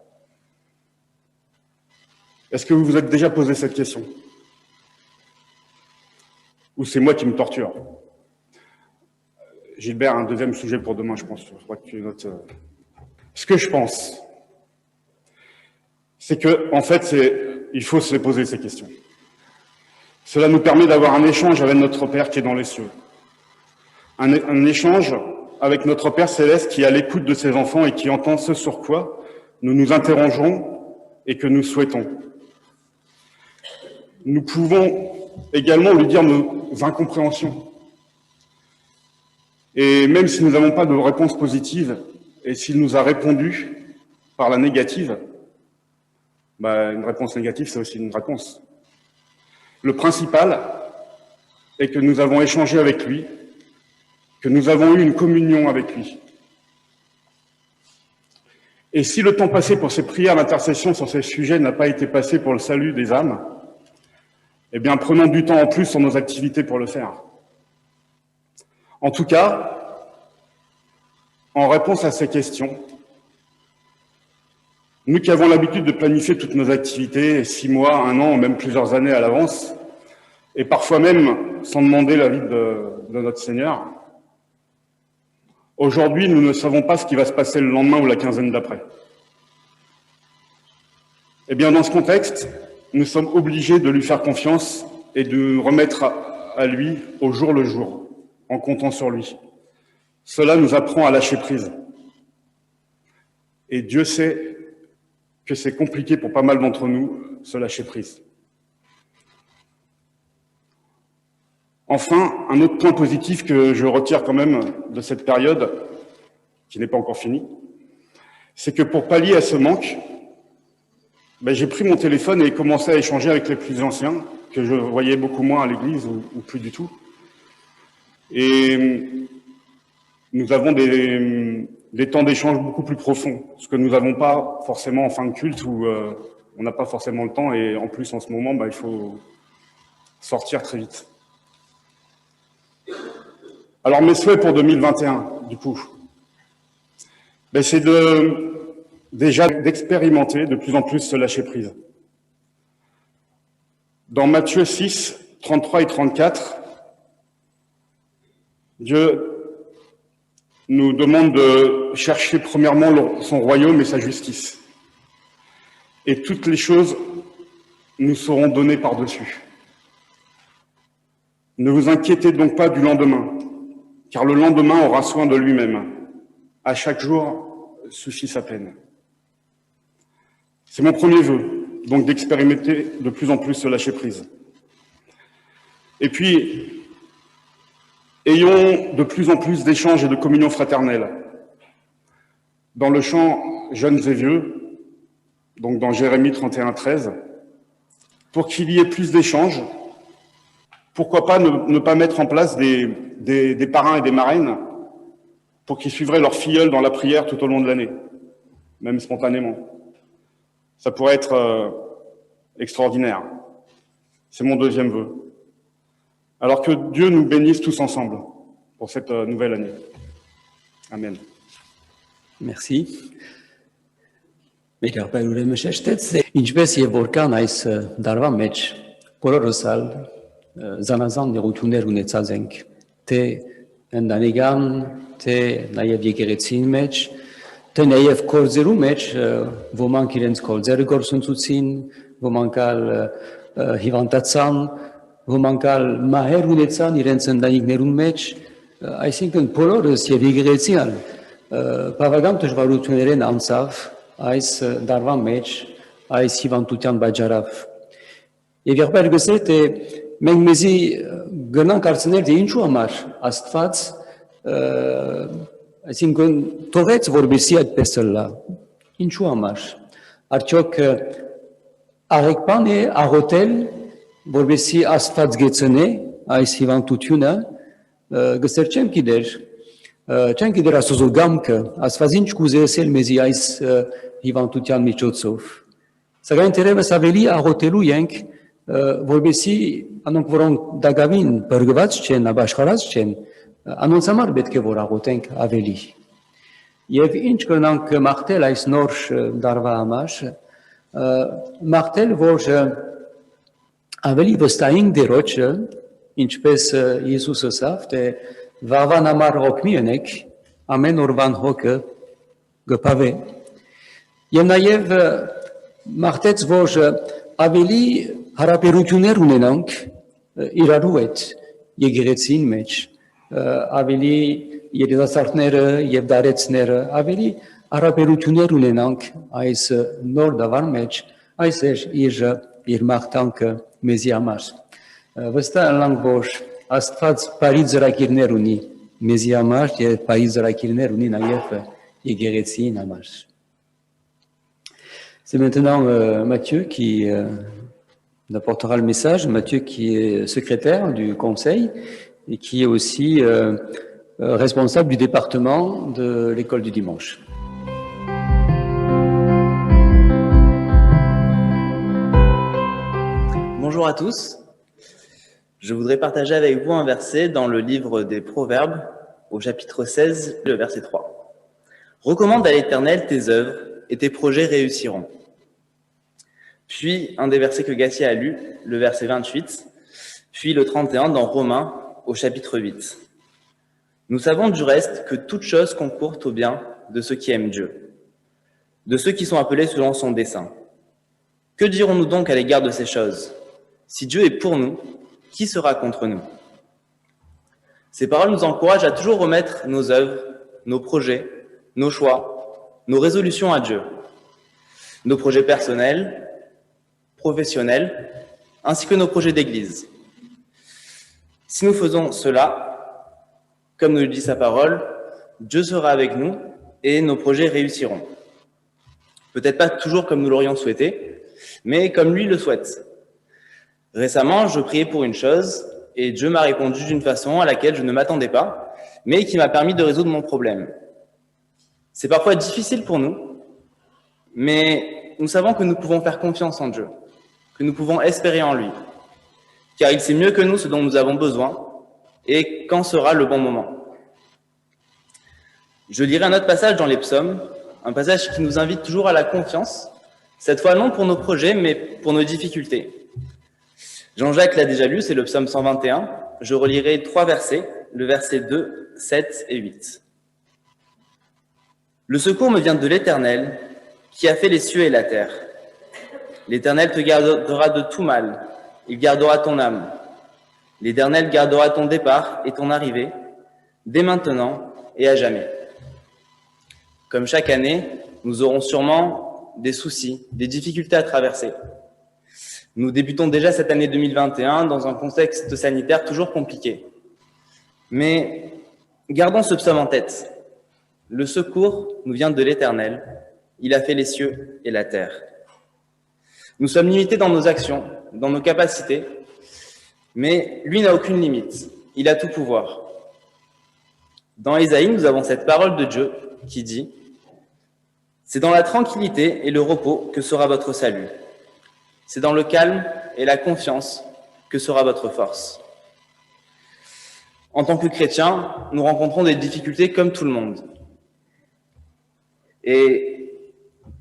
Est-ce que vous vous êtes déjà posé cette question? Ou c'est moi qui me torture? Gilbert, un deuxième sujet pour demain, je pense. Je crois que tu notes. Ce que je pense, c'est que, en fait, il faut se les poser ces questions. Cela nous permet d'avoir un échange avec notre Père qui est dans les cieux. Un échange avec notre Père céleste qui est à l'écoute de ses enfants et qui entend ce sur quoi nous nous interrogeons et que nous souhaitons. Nous pouvons également lui dire nos incompréhensions. Et même si nous n'avons pas de réponse positive, et s'il nous a répondu par la négative, une réponse négative, c'est aussi une réponse. Le principal est que nous avons échangé avec lui, que nous avons eu une communion avec lui. Et si le temps passé pour ces prières d'intercession sur ces sujets n'a pas été passé pour le salut des âmes, eh bien, prenons du temps en plus sur nos activités pour le faire. En tout cas, en réponse à ces questions, nous qui avons l'habitude de planifier toutes nos activités 6 mois, 1 an, même plusieurs années à l'avance, et parfois même sans demander l'avis de notre Seigneur, aujourd'hui, nous ne savons pas ce qui va se passer le lendemain ou la quinzaine d'après. Eh bien, dans ce contexte, nous sommes obligés de lui faire confiance et de nous remettre à lui au jour le jour, en comptant sur lui. Cela nous apprend à lâcher prise. Et Dieu sait que c'est compliqué pour pas mal d'entre nous, ce lâcher prise. Enfin, un autre point positif que je retire quand même de cette période, qui n'est pas encore finie, c'est que pour pallier à ce manque, j'ai pris mon téléphone et commencé à échanger avec les plus anciens, que je voyais beaucoup moins à l'église ou plus du tout. Et nous avons des temps d'échange beaucoup plus profonds, ce que nous n'avons pas forcément en fin de culte où on n'a pas forcément le temps et en plus en ce moment, il faut sortir très vite. Alors mes souhaits pour 2021, du coup, c'est déjà d'expérimenter de plus en plus ce lâcher prise. Dans Matthieu 6, 33 et 34, Dieu nous demande de chercher premièrement son royaume et sa justice. Et toutes les choses nous seront données par-dessus. Ne vous inquiétez donc pas du lendemain, car le lendemain aura soin de lui-même. À chaque jour suffit sa peine. C'est mon premier vœu, donc d'expérimenter de plus en plus ce lâcher-prise. Et puis, ayons de plus en plus d'échanges et de communion fraternelle. Dans le chant « Jeunes et vieux », donc dans Jérémie 31, 13, pour qu'il y ait plus d'échanges, pourquoi pas ne pas mettre en place des parrains et des marraines pour qu'ils suivraient leurs filleuls dans la prière tout au long de l'année, même spontanément. Ça pourrait être extraordinaire. C'est mon deuxième vœu. Alors que Dieu nous bénisse tous ensemble pour cette nouvelle année. Amen. Merci. Մեր ապա ուրեմն շեշտեց, ինչպես եւ որքան այս դարվա մեջ բոլորս ալ զանազան նեղություններ ունեցած ենք, թե ընտանեկան, թե նաեւ եկեղեցին մեջ, թե նաեւ կորձերու մեջ, ոմանք իրենց կորձերը գործունեցին, ոմանք ալ հիվանդացան, ոմանք ալ մահեր ունեցան իրենց ընտանիքներուն մեջ, այսինքն բոլորս եւ եկեղեցին բավական դժվարություններ են անցավ այս դարվա մեջ, այս հիվանդության բաժարավ։ Եվ եղբայր գսե, թե մենք մեզի գնանք արցնել, թե ինչու համար Աստված, այսինքն թողեց, որպեսզի այդպես լա, ինչու համար, արդյոք աղեկպան է աղոտել, որպեսզի Աստված գեցնե այս հիվանդությունը, գսեր չեմ գիտեր, չեն գիտեր Աստծո գամքը, Աստված ինչ կուզեցել մեզի այս հիվանդության միջոցով։ Սակայն թերևս ավելի աղոտելու ենք, որպեսզի անոնք, որոնք դակավին բրգված չեն, ապաշխարած չեն, անոնց համար պետք է որ աղոտենք ավելի։ Եվ ինչ կնանք մաղթել այս նոր դարվա համար, մաղթել, որ ավելի վստահենք դերոջը, ինչպես Հիսուսը ասավ, թե վաղվան համար հոգ մի ունեք, ամեն օրվան հոգը գպավե։ Եվ նաև մաղթեց, որ ավելի հարաբերություններ ունենանք իրարու հետ եկեղեցին մեջ, ավելի երիտասարդները եւ դարեցները, ավելի հարաբերություններ ունենանք այս նոր դավար մեջ, այս իր մաղթանքը մեզի համար։ Վստահ ենք, որ Աստված բարի ծրագիրներ ունի մեզի համար եւ բարի ծրագիրներ ունի նաեւ եկեղեցին համար։ C'est maintenant Mathieu qui apportera le message, Mathieu qui est secrétaire du conseil et qui est aussi responsable du département de l'école du dimanche. Bonjour à tous. Je voudrais partager avec vous un verset dans le livre des Proverbes, au chapitre 16, le verset 3. Recommande à l'Éternel tes œuvres et tes projets réussiront. Puis, un des versets que Gatien a lu, le verset 28, puis le 31 dans Romains, au chapitre 8. Nous savons du reste que toute chose concourt au bien de ceux qui aiment Dieu, de ceux qui sont appelés selon son dessein. Que dirons-nous donc à l'égard de ces choses? Si Dieu est pour nous, qui sera contre nous? Ces paroles nous encouragent à toujours remettre nos œuvres, nos projets, nos choix, nos résolutions à Dieu, nos projets personnels, professionnels, ainsi que nos projets d'église. Si nous faisons cela, comme nous le dit sa parole, Dieu sera avec nous et nos projets réussiront. Peut-être pas toujours comme nous l'aurions souhaité, mais comme lui le souhaite. Récemment, je priais pour une chose et Dieu m'a répondu d'une façon à laquelle je ne m'attendais pas, mais qui m'a permis de résoudre mon problème. C'est parfois difficile pour nous, mais nous savons que nous pouvons faire confiance en Dieu, que nous pouvons espérer en lui, car il sait mieux que nous ce dont nous avons besoin et quand sera le bon moment. Je lirai un autre passage dans les psaumes, un passage qui nous invite toujours à la confiance, cette fois non pour nos projets, mais pour nos difficultés. Jean-Jacques l'a déjà lu, c'est le psaume 121. Je relirai 3 versets, le verset 2, 7 et 8. Le secours me vient de l'Éternel, qui a fait les cieux et la terre. L'Éternel te gardera de tout mal, il gardera ton âme. L'Éternel gardera ton départ et ton arrivée, dès maintenant et à jamais. Comme chaque année, nous aurons sûrement des soucis, des difficultés à traverser. Nous débutons déjà cette année 2021 dans un contexte sanitaire toujours compliqué. Mais gardons ce psaume en tête. Le secours nous vient de l'Éternel. Il a fait les cieux et la terre. Nous sommes limités dans nos actions, dans nos capacités, mais lui n'a aucune limite. Il a tout pouvoir. Dans Ésaïe, nous avons cette parole de Dieu qui dit « C'est dans la tranquillité et le repos que sera votre salut. C'est dans le calme et la confiance que sera votre force. » En tant que chrétiens, nous rencontrons des difficultés comme tout le monde. Et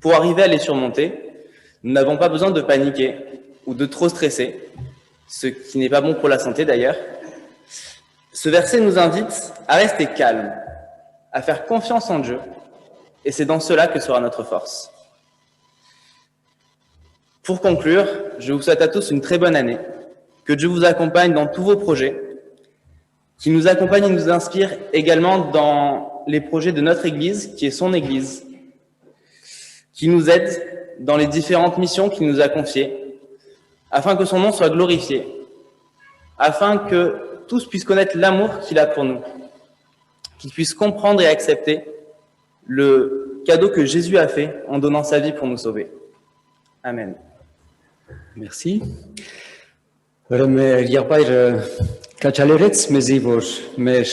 pour arriver à les surmonter, nous n'avons pas besoin de paniquer ou de trop stresser, ce qui n'est pas bon pour la santé d'ailleurs. Ce verset nous invite à rester calme, à faire confiance en Dieu, et c'est dans cela que sera notre force. Pour conclure, je vous souhaite à tous une très bonne année, que Dieu vous accompagne dans tous vos projets, qu'il nous accompagne et nous inspire également dans les projets de notre Église, qui est son Église, qu'il nous aide dans les différentes missions qu'il nous a confiées, afin que son nom soit glorifié, afin que tous puissent connaître l'amour qu'il a pour nous, qu'ils puissent comprendre et accepter le cadeau que Jésus a fait en donnant sa vie pour nous sauver. Amen. Merci. Եղբայրը կաչալերեց մեզի, որ մեր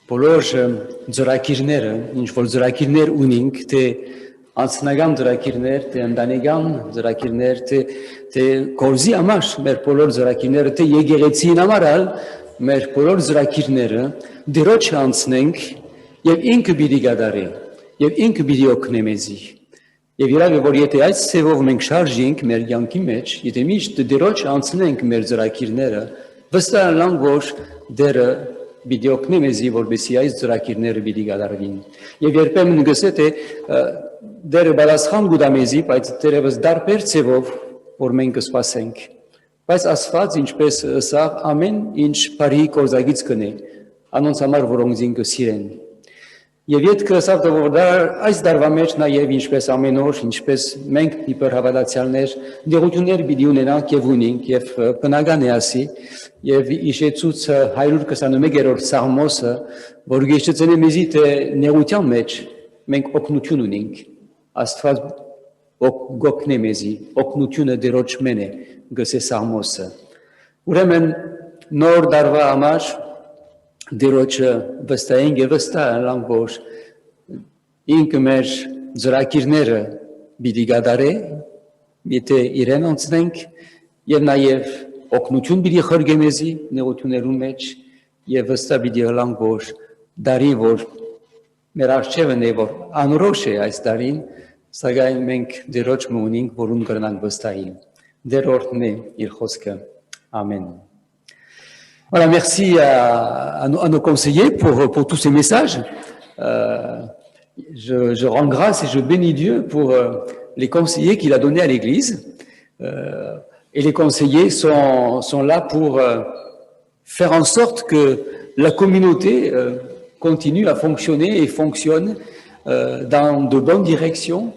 բոլոր ծրագիրները, ինչ որ ծրագիրներ ունենք, թե անձնական ծրագիրներ, թե ընտանեկան ծրագիրներ, թե գործի համար մեր բոլոր ծրագիրները, թե եկեղեցին համար մեր բոլոր ծրագիրները դիրոջ անցնենք եւ ինքը պիտի գադարի եւ ինքը պիտի օգնի մեզի Եվ իրավ է, որ եթե այս սևով մենք շարժենք մեր կյանքի մեջ, եթե միշտ դերոջ անցնենք մեր ծրագիրները, վստահ եմ, որ դերը պիտի օգնի մեզի, որպեսզի այս ծրագիրները պիտի կատարվին։ Եվ երբեմն գսե թե դերը բալասխան գուտա մեզի, բայց դերևս դարբեր ցևով, որ մենք կսպասենք։ Բայց Աստված ինչպես սա ամեն ինչ բարի կորզագից կնե, անոնց համար որոնց ինքը սիրեն։ Եվ յետքը սա որ այս դարվա մեջ նաև ինչպես ամեն օր, ինչպես մենք դիպեր հավատացյալներ, դեղություններ պիտի ունենանք եւ ունենք եւ բնական է ասի, եւ Իշեցուց 121-րդ Սաղմոսը, որ գեշտցնի մեզի թե նեղության մեջ մենք օգնություն ունենք, Աստված գոքնե մեզի, օգնությունը դերոջ մեն է, գսե Սաղմոսը։ Ուրեմն նոր դարվա համար դերոջը վստահենք եւ վստահ որ ինքը մեր ծրագիրները պիտի գադարե, եթե իրեն անցնենք եւ նաեւ օգնություն պիտի խորգե մեզի նեղություններու մեջ եւ վստահ պիտի հլանք որ դարի որ մեր արժևն է որ անորոշ է այս դարին, սակայն մենք դերոջ մունենք որուն կրնանք վստահին։ Դերորդն է իր խոսքը։ Ամեն։ Voilà, merci à nos conseillers pour tous ces messages. Je rends grâce et je bénis Dieu pour les conseillers qu'il a donnés à l'Église. Et les conseillers sont là pour faire en sorte que la communauté continue à fonctionner et fonctionne dans de bonnes directions,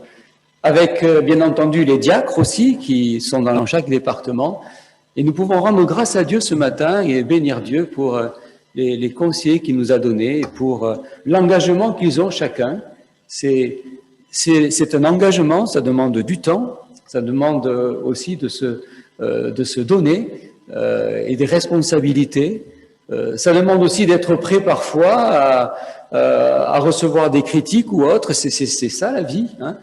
avec bien entendu les diacres aussi qui sont dans chaque département. Et nous pouvons rendre grâce à Dieu ce matin et bénir Dieu pour les conseillers qu'il nous a donnés, et pour l'engagement qu'ils ont chacun. C'est un engagement, ça demande du temps, ça demande aussi de se donner et des responsabilités. Ça demande aussi d'être prêt parfois à recevoir des critiques ou autres. C'est ça la vie, hein.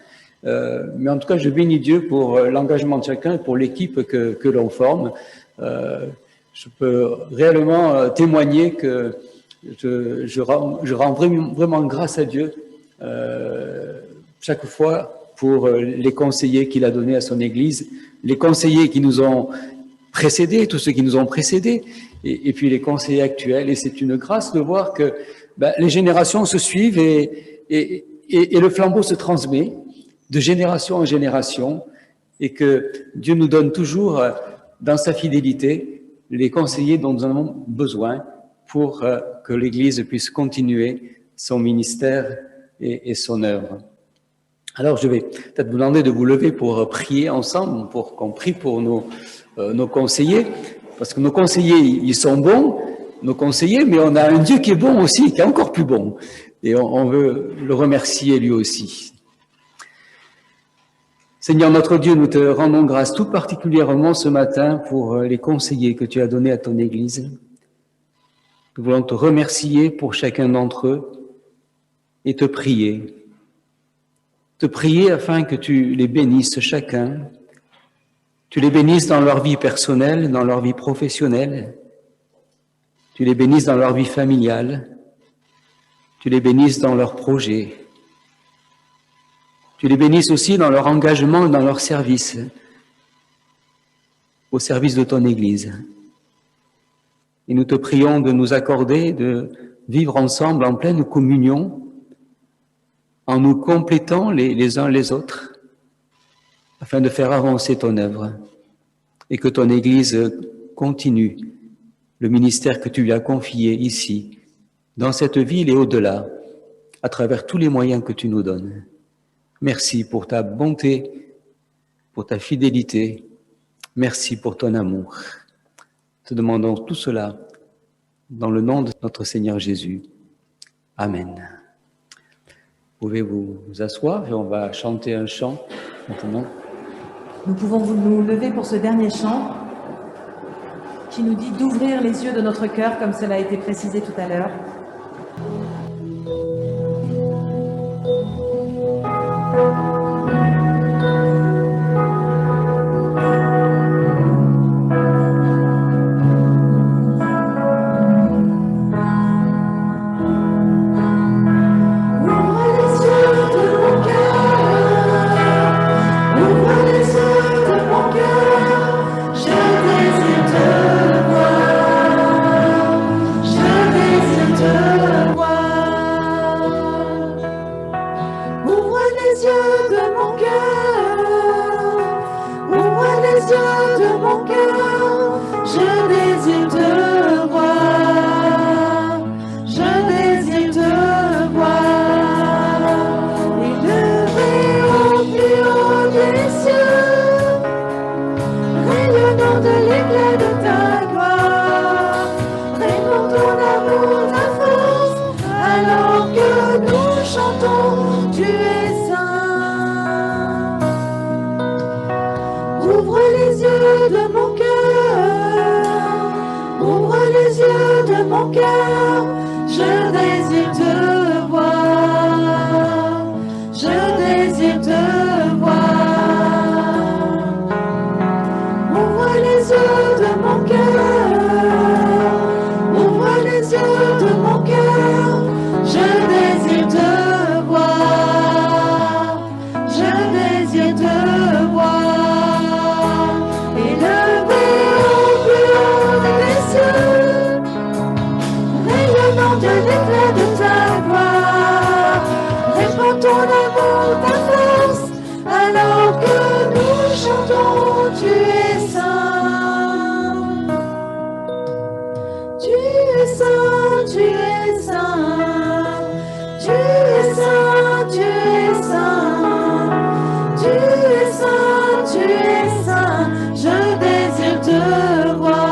Mais en tout cas, je bénis Dieu pour l'engagement de chacun et pour l'équipe que l'on forme. Je peux réellement témoigner que je rends vraiment grâce à Dieu chaque fois pour les conseillers qu'il a donnés à son Église, les conseillers qui nous ont précédés, tous ceux qui nous ont précédés, et puis les conseillers actuels. Et c'est une grâce de voir que les générations se suivent et le flambeau se transmet de génération en génération, et que Dieu nous donne toujours, dans sa fidélité, les conseillers dont nous avons besoin pour que l'Église puisse continuer son ministère et son œuvre. Alors, je vais peut-être vous demander de vous lever pour prier ensemble, pour qu'on prie pour nos conseillers, parce que nos conseillers, ils sont bons, nos conseillers, mais on a un Dieu qui est bon aussi, qui est encore plus bon, et on veut le remercier lui aussi. Seigneur notre Dieu, nous te rendons grâce tout particulièrement ce matin pour les conseillers que tu as donnés à ton Église. Nous voulons te remercier pour chacun d'entre eux et te prier afin que tu les bénisses chacun, tu les bénisses dans leur vie personnelle, dans leur vie professionnelle, tu les bénisses dans leur vie familiale, tu les bénisses dans leurs projets. Tu les bénisses aussi dans leur engagement et dans leur service, au service de ton Église. Et nous te prions de nous accorder de vivre ensemble en pleine communion, en nous complétant les uns les autres, afin de faire avancer ton œuvre et que ton Église continue le ministère que tu lui as confié ici, dans cette ville et au-delà, à travers tous les moyens que tu nous donnes. Merci pour ta bonté, pour ta fidélité. Merci pour ton amour. Te demandons tout cela dans le nom de notre Seigneur Jésus. Amen. Vous pouvez vous asseoir et on va chanter un chant maintenant. Nous pouvons nous lever pour ce dernier chant qui nous dit d'ouvrir les yeux de notre cœur, comme cela a été précisé tout à l'heure. Ouvre les yeux de mon cœur. chantons, tu es saint. Ouvre les yeux de mon cœur, ouvre les yeux de mon cœur, je désire te voir, je désire te voir. Ouvre les yeux de mon cœur, ouvre les yeux de mon cœur, je désire te voir, je désire te voir. Élevé au plus haut des cieux, rayonnant de l'éclat de ta gloire, répands ton amour, ta force, alors que nous chantons, tu es saint. Tu es saint, tu es saint, tu es saint, tu es saint, tu es saint, tu es saint, je désire te voir.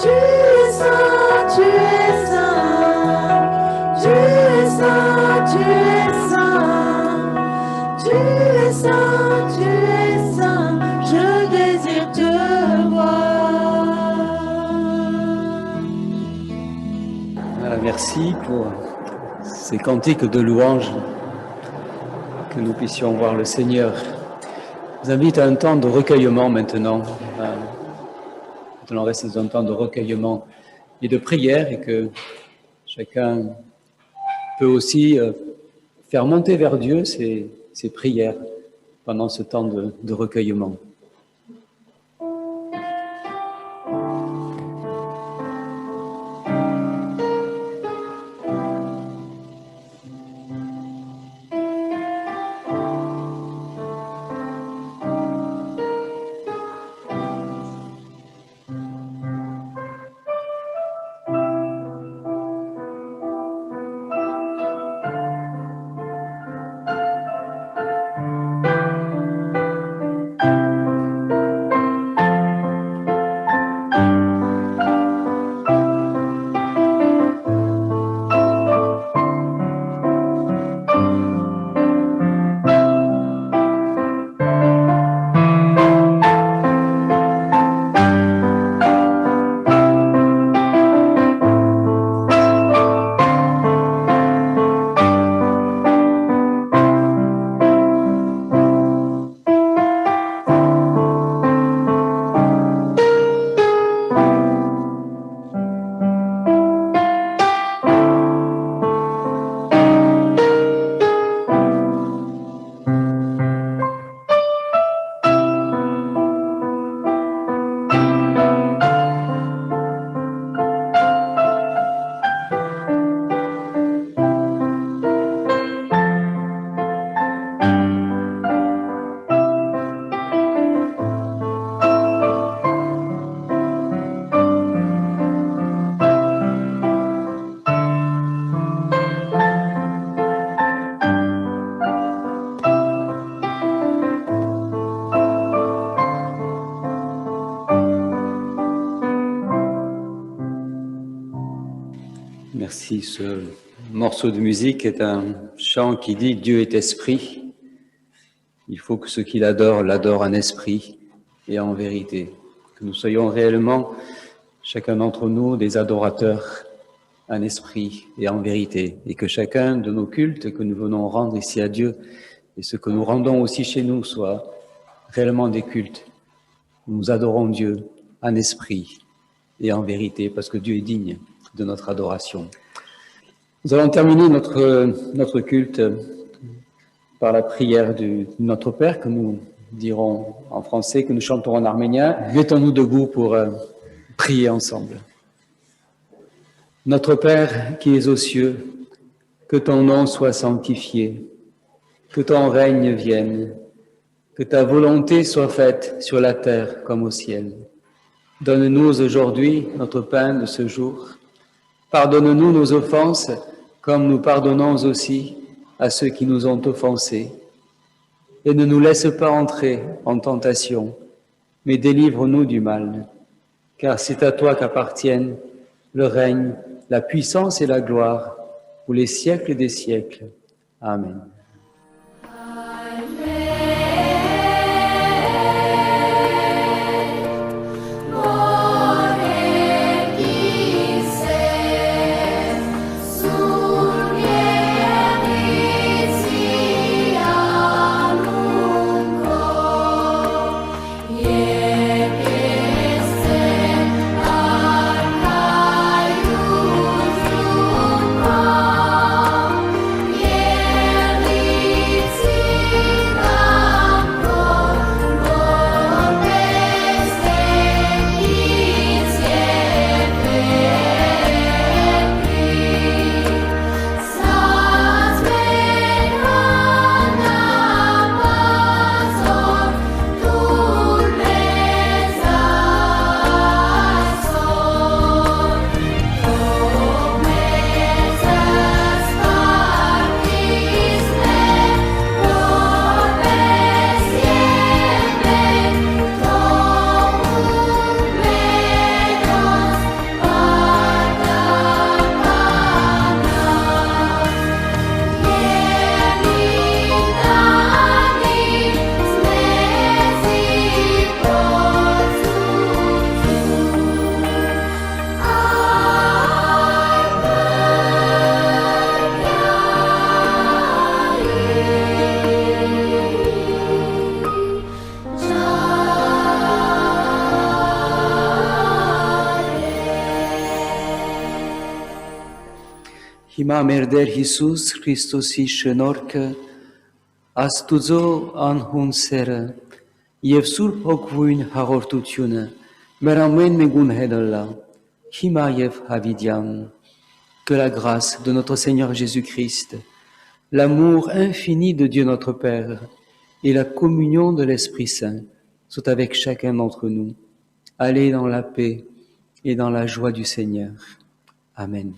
Tu es saint, tu es saint, tu es saint, tu es saint, tu es saint, tu es saint, je désire te voir. Voilà, merci pour ces cantiques de louange, que nous puissions voir le Seigneur. Je vous invite à un temps de recueillement maintenant. Maintenant, on reste dans un temps de recueillement et de prière, et que chacun peut aussi faire monter vers Dieu ses prières pendant ce temps de recueillement. Merci. Ce morceau de musique est un chant qui dit « Dieu est esprit ». Il faut que ceux qui l'adorent, l'adorent en esprit et en vérité. Que nous soyons réellement, chacun d'entre nous, des adorateurs en esprit et en vérité. Et que chacun de nos cultes que nous venons rendre ici à Dieu et ce que nous rendons aussi chez nous soit réellement des cultes. Nous adorons Dieu en esprit et en vérité parce que Dieu est digne de notre adoration. Nous allons terminer notre culte par la prière de Notre Père que nous dirons en français, que nous chanterons en arménien. Mettons-nous debout pour prier ensemble. Notre Père qui es aux cieux, que ton nom soit sanctifié, que ton règne vienne, que ta volonté soit faite sur la terre comme au ciel. Donne-nous aujourd'hui notre pain de ce jour. Pardonne-nous nos offenses, comme nous pardonnons aussi à ceux qui nous ont offensés. Et ne nous laisse pas entrer en tentation, mais délivre-nous du mal. Car c'est à toi qu'appartiennent le règne, la puissance et la gloire pour les siècles des siècles. Amen. Հիմա մեր Տեր Հիսուս Քրիստոսի շնորհքը, Աստուծո անհուն սերը եւ Սուրբ Հոգվույն հաղորդությունը մեր ամեն մեկուն հետ լա, հիմա եւ հավիտյան. Que la grâce de notre Seigneur Jésus-Christ, l'amour infini de Dieu notre Père et la communion de l'Esprit Saint soient avec chacun d'entre nous. Allez dans la paix et dans la joie du Seigneur. Amen.